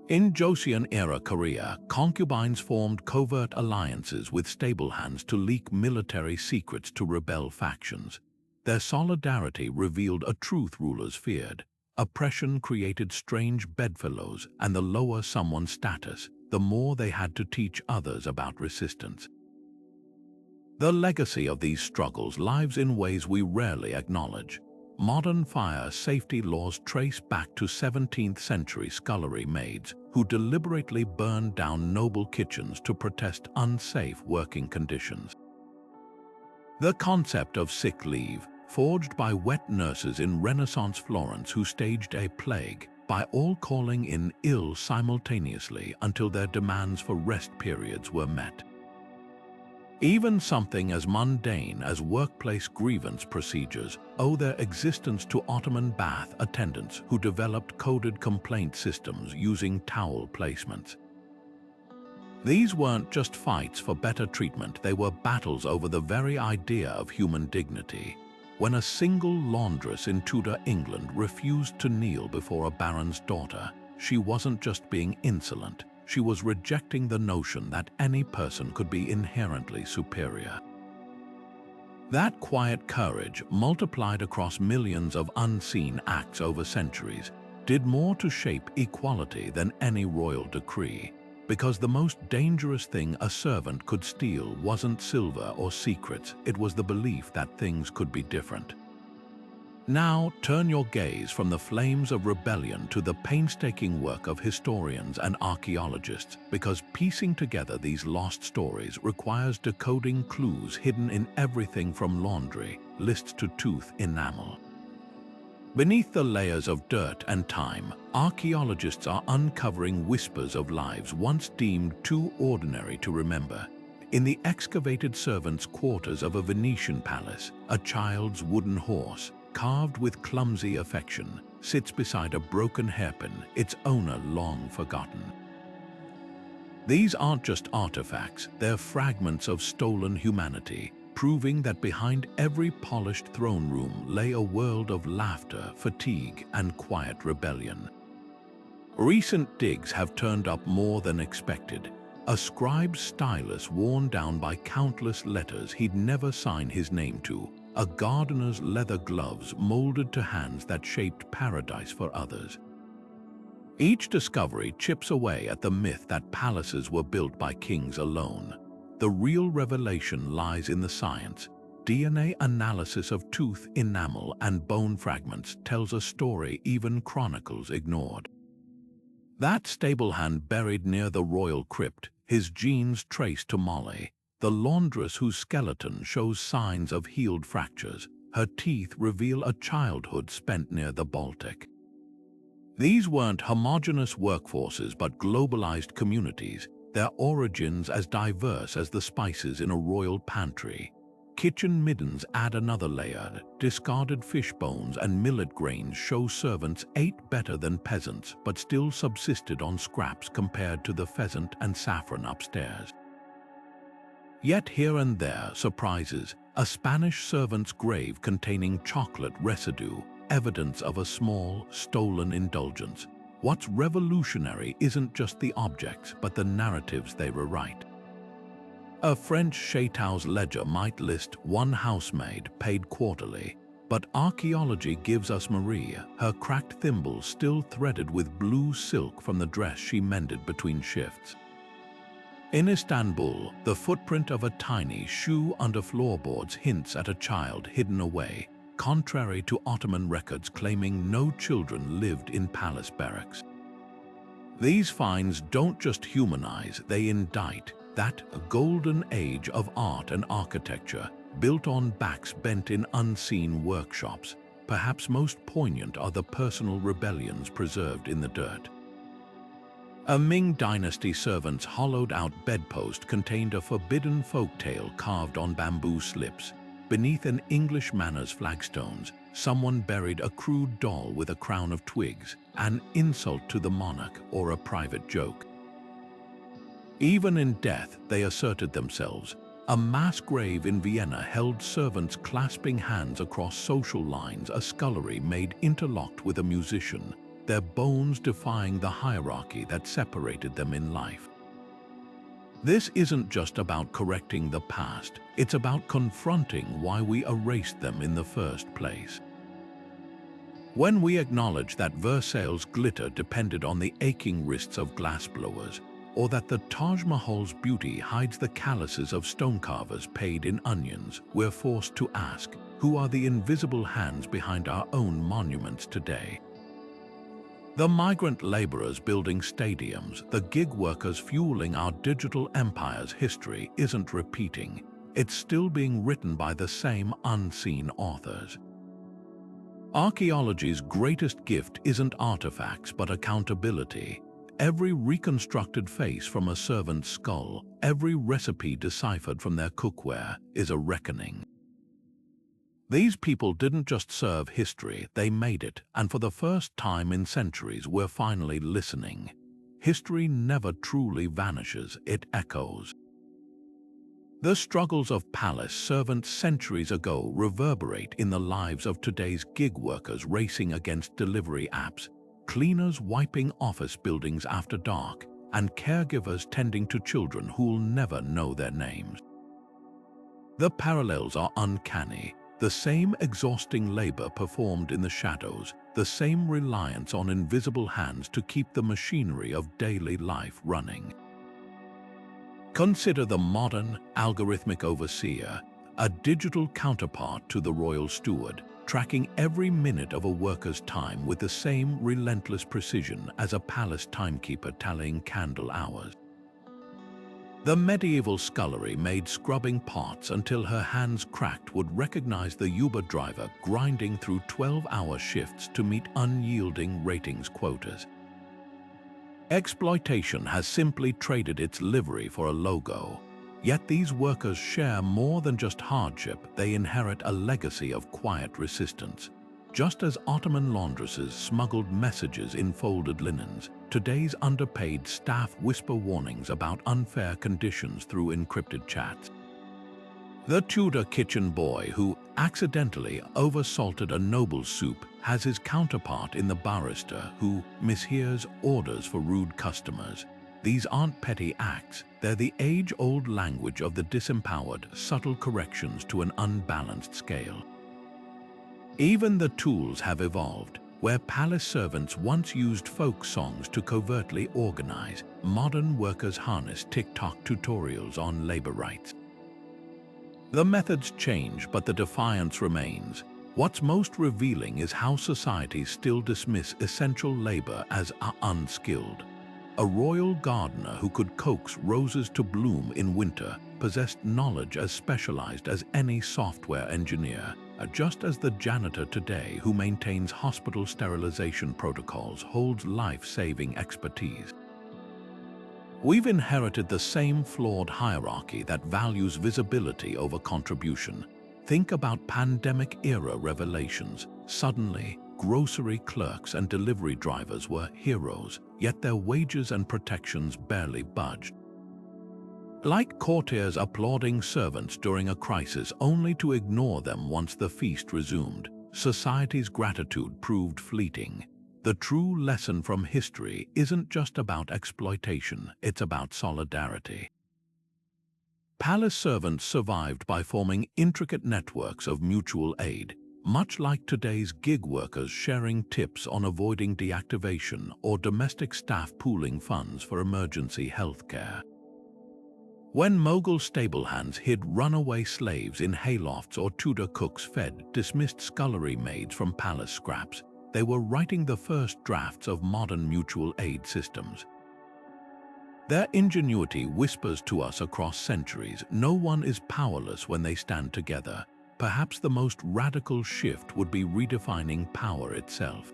In Joseon-era Korea, concubines formed covert alliances with stable-hands to leak military secrets to rebel factions. Their solidarity revealed a truth rulers feared. Oppression created strange bedfellows, and the lower someone's status, the more they had to teach others about resistance. The legacy of these struggles lives in ways we rarely acknowledge. Modern fire safety laws trace back to 17th century scullery maids who deliberately burned down noble kitchens to protest unsafe working conditions. The concept of sick leave, forged by wet nurses in Renaissance Florence who staged a plague, by all calling in ill simultaneously until their demands for rest periods were met. Even something as mundane as workplace grievance procedures owe their existence to Ottoman bath attendants who developed coded complaint systems using towel placements. These weren't just fights for better treatment, they were battles over the very idea of human dignity. When a single laundress in Tudor England refused to kneel before a baron's daughter, she wasn't just being insolent, she was rejecting the notion that any person could be inherently superior. That quiet courage, multiplied across millions of unseen acts over centuries, did more to shape equality than any royal decree, because the most dangerous thing a servant could steal wasn't silver or secrets, it was the belief that things could be different. Now turn your gaze from the flames of rebellion to the painstaking work of historians and archaeologists, because piecing together these lost stories requires decoding clues hidden in everything from laundry lists to tooth enamel. Beneath the layers of dirt and time, archaeologists are uncovering whispers of lives once deemed too ordinary to remember. In the excavated servants' quarters of a Venetian palace, a child's wooden horse, carved with clumsy affection, sits beside a broken hairpin, its owner long forgotten. These aren't just artifacts, they're fragments of stolen humanity, proving that behind every polished throne room lay a world of laughter, fatigue, and quiet rebellion. Recent digs have turned up more than expected. A scribe's stylus worn down by countless letters he'd never sign his name to, a gardener's leather gloves molded to hands that shaped paradise for others. Each discovery chips away at the myth that palaces were built by kings alone. The real revelation lies in the science. DNA analysis of tooth enamel and bone fragments tells a story even chronicles ignored. That stable hand buried near the royal crypt, his genes traced to Molly, the laundress whose skeleton shows signs of healed fractures, her teeth reveal a childhood spent near the Baltic. These weren't homogeneous workforces but globalized communities, their origins as diverse as the spices in a royal pantry. Kitchen middens add another layer. Discarded fish bones and millet grains show servants ate better than peasants but still subsisted on scraps compared to the pheasant and saffron upstairs. Yet here and there, surprises, a Spanish servant's grave containing chocolate residue, evidence of a small, stolen indulgence. What's revolutionary isn't just the objects but the narratives they rewrite. A French Chateau's ledger might list one housemaid paid quarterly, but archaeology gives us Marie, her cracked thimble still threaded with blue silk from the dress she mended between shifts. In Istanbul, the footprint of a tiny shoe under floorboards hints at a child hidden away, contrary to Ottoman records claiming no children lived in palace barracks. These finds don't just humanize, they indict that golden age of art and architecture, built on backs bent in unseen workshops. Perhaps most poignant are the personal rebellions preserved in the dirt. A Ming Dynasty servant's hollowed-out bedpost contained a forbidden folktale carved on bamboo slips. Beneath an English manor's flagstones, someone buried a crude doll with a crown of twigs, an insult to the monarch or a private joke. Even in death, they asserted themselves. A mass grave in Vienna held servants clasping hands across social lines, a scullery made interlocked with a musician, their bones defying the hierarchy that separated them in life. This isn't just about correcting the past, it's about confronting why we erased them in the first place. When we acknowledge that Versailles' glitter depended on the aching wrists of glassblowers, or that the Taj Mahal's beauty hides the calluses of stonecarvers paid in onions, we're forced to ask, who are the invisible hands behind our own monuments today? The migrant laborers building stadiums, the gig workers fueling our digital empire's history isn't repeating. It's still being written by the same unseen authors. Archaeology's greatest gift isn't artifacts but accountability. Every reconstructed face from a servant's skull, every recipe deciphered from their cookware is a reckoning. These people didn't just serve history, they made it, and for the first time in centuries we're finally listening. History never truly vanishes, it echoes. The struggles of palace servants centuries ago reverberate in the lives of today's gig workers racing against delivery apps, cleaners wiping office buildings after dark, and caregivers tending to children who'll never know their names. The parallels are uncanny. The same exhausting labor performed in the shadows, the same reliance on invisible hands to keep the machinery of daily life running. Consider the modern, algorithmic overseer, a digital counterpart to the royal steward, tracking every minute of a worker's time with the same relentless precision as a palace timekeeper tallying candle hours. The medieval scullery made scrubbing pots until her hands cracked would recognize the Uber driver grinding through 12-hour shifts to meet unyielding ratings quotas. Exploitation has simply traded its livery for a logo. Yet these workers share more than just hardship, they inherit a legacy of quiet resistance. Just as Ottoman laundresses smuggled messages in folded linens, today's underpaid staff whisper warnings about unfair conditions through encrypted chats. The Tudor kitchen boy who accidentally oversalted a noble's soup has his counterpart in the barrister who mishears orders for rude customers. These aren't petty acts, they're the age-old language of the disempowered, subtle corrections to an unbalanced scale. Even the tools have evolved. Where palace servants once used folk songs to covertly organize, modern workers harness TikTok tutorials on labor rights. The methods change, but the defiance remains. What's most revealing is how societies still dismiss essential labor as unskilled. A royal gardener who could coax roses to bloom in winter possessed knowledge as specialized as any software engineer, just as the janitor today who maintains hospital sterilization protocols holds life-saving expertise. We've inherited the same flawed hierarchy that values visibility over contribution. Think about pandemic-era revelations. Suddenly, grocery clerks and delivery drivers were heroes, yet their wages and protections barely budged. Like courtiers applauding servants during a crisis only to ignore them once the feast resumed, society's gratitude proved fleeting. The true lesson from history isn't just about exploitation, it's about solidarity. Palace servants survived by forming intricate networks of mutual aid, much like today's gig workers sharing tips on avoiding deactivation or domestic staff pooling funds for emergency health care. When Mughal stable-hands hid runaway slaves in haylofts or Tudor cooks fed dismissed scullery maids from palace scraps, they were writing the first drafts of modern mutual aid systems. Their ingenuity whispers to us across centuries, no one is powerless when they stand together. Perhaps the most radical shift would be redefining power itself.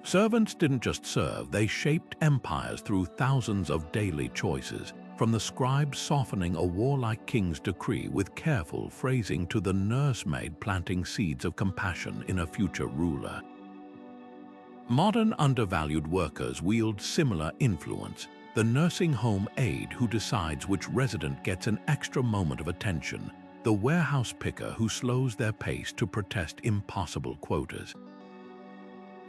Servants didn't just serve, they shaped empires through thousands of daily choices, from the scribe softening a warlike king's decree with careful phrasing to the nursemaid planting seeds of compassion in a future ruler. Modern undervalued workers wield similar influence. The nursing home aide who decides which resident gets an extra moment of attention, the warehouse picker who slows their pace to protest impossible quotas.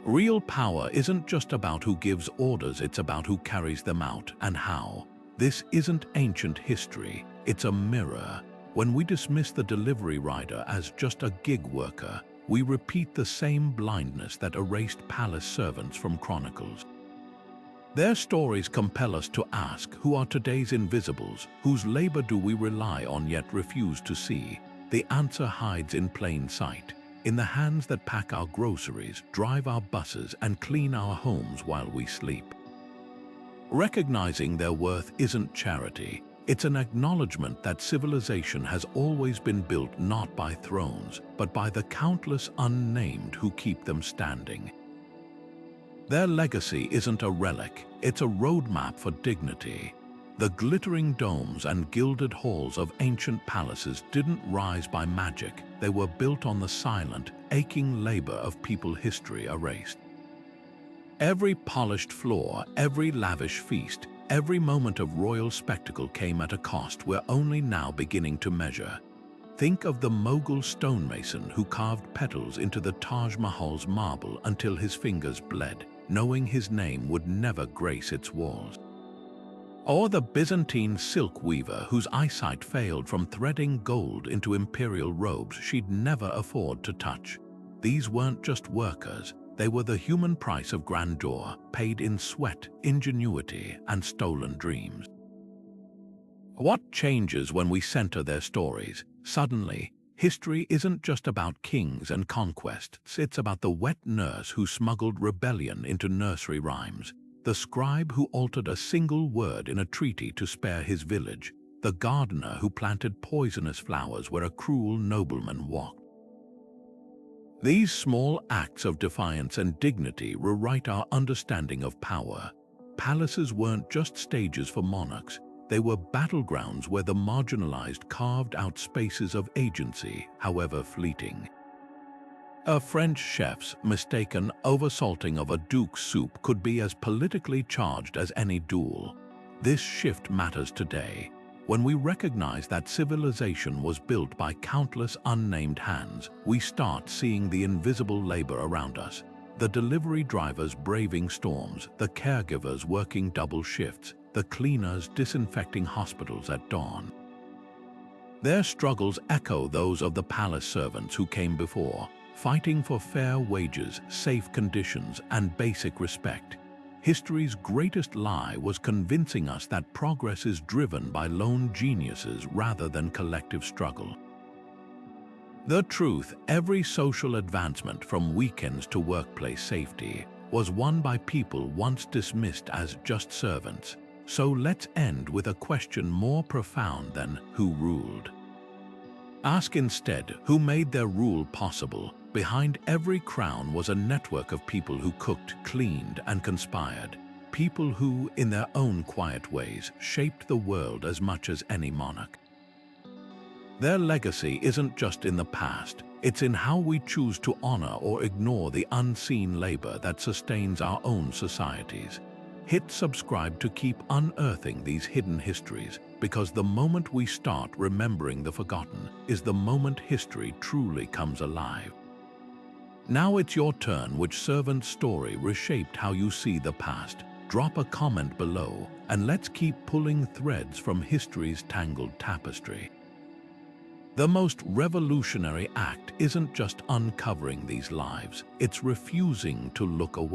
Real power isn't just about who gives orders, it's about who carries them out and how. This isn't ancient history, it's a mirror. When we dismiss the delivery rider as just a gig worker, we repeat the same blindness that erased palace servants from chronicles. Their stories compel us to ask, who are today's invisibles? Whose labor do we rely on yet refuse to see? The answer hides in plain sight, in the hands that pack our groceries, drive our buses, and clean our homes while we sleep. Recognizing their worth isn't charity, it's an acknowledgement that civilization has always been built not by thrones, but by the countless unnamed who keep them standing. Their legacy isn't a relic, it's a roadmap for dignity. The glittering domes and gilded halls of ancient palaces didn't rise by magic, they were built on the silent, aching labor of people history erased. Every polished floor, every lavish feast, every moment of royal spectacle came at a cost we're only now beginning to measure. Think of the Mughal stonemason who carved petals into the Taj Mahal's marble until his fingers bled, knowing his name would never grace its walls. Or the Byzantine silk weaver whose eyesight failed from threading gold into imperial robes she'd never afford to touch. These weren't just workers, they were the human price of grandeur, paid in sweat, ingenuity, and stolen dreams. What changes when we center their stories? Suddenly, history isn't just about kings and conquests, it's about the wet nurse who smuggled rebellion into nursery rhymes, the scribe who altered a single word in a treaty to spare his village, the gardener who planted poisonous flowers where a cruel nobleman walked. These small acts of defiance and dignity rewrite our understanding of power. Palaces weren't just stages for monarchs, they were battlegrounds where the marginalized carved out spaces of agency, however fleeting. A French chef's mistaken oversalting of a duke's soup could be as politically charged as any duel. This shift matters today. When we recognize that civilization was built by countless unnamed hands, we start seeing the invisible labor around us. The delivery drivers braving storms, the caregivers working double shifts, the cleaners disinfecting hospitals at dawn. Their struggles echo those of the palace servants who came before, fighting for fair wages, safe conditions, and basic respect. History's greatest lie was convincing us that progress is driven by lone geniuses rather than collective struggle. The truth, every social advancement from weekends to workplace safety was won by people once dismissed as just servants. So let's end with a question more profound than who ruled. Ask instead who made their rule possible. Behind every crown was a network of people who cooked, cleaned, and conspired. People who, in their own quiet ways, shaped the world as much as any monarch. Their legacy isn't just in the past, it's in how we choose to honor or ignore the unseen labor that sustains our own societies. Hit subscribe to keep unearthing these hidden histories, because the moment we start remembering the forgotten is the moment history truly comes alive. Now it's your turn. Which servant story reshaped how you see the past? Drop a comment below, and let's keep pulling threads from history's tangled tapestry. The most revolutionary act isn't just uncovering these lives, it's refusing to look away.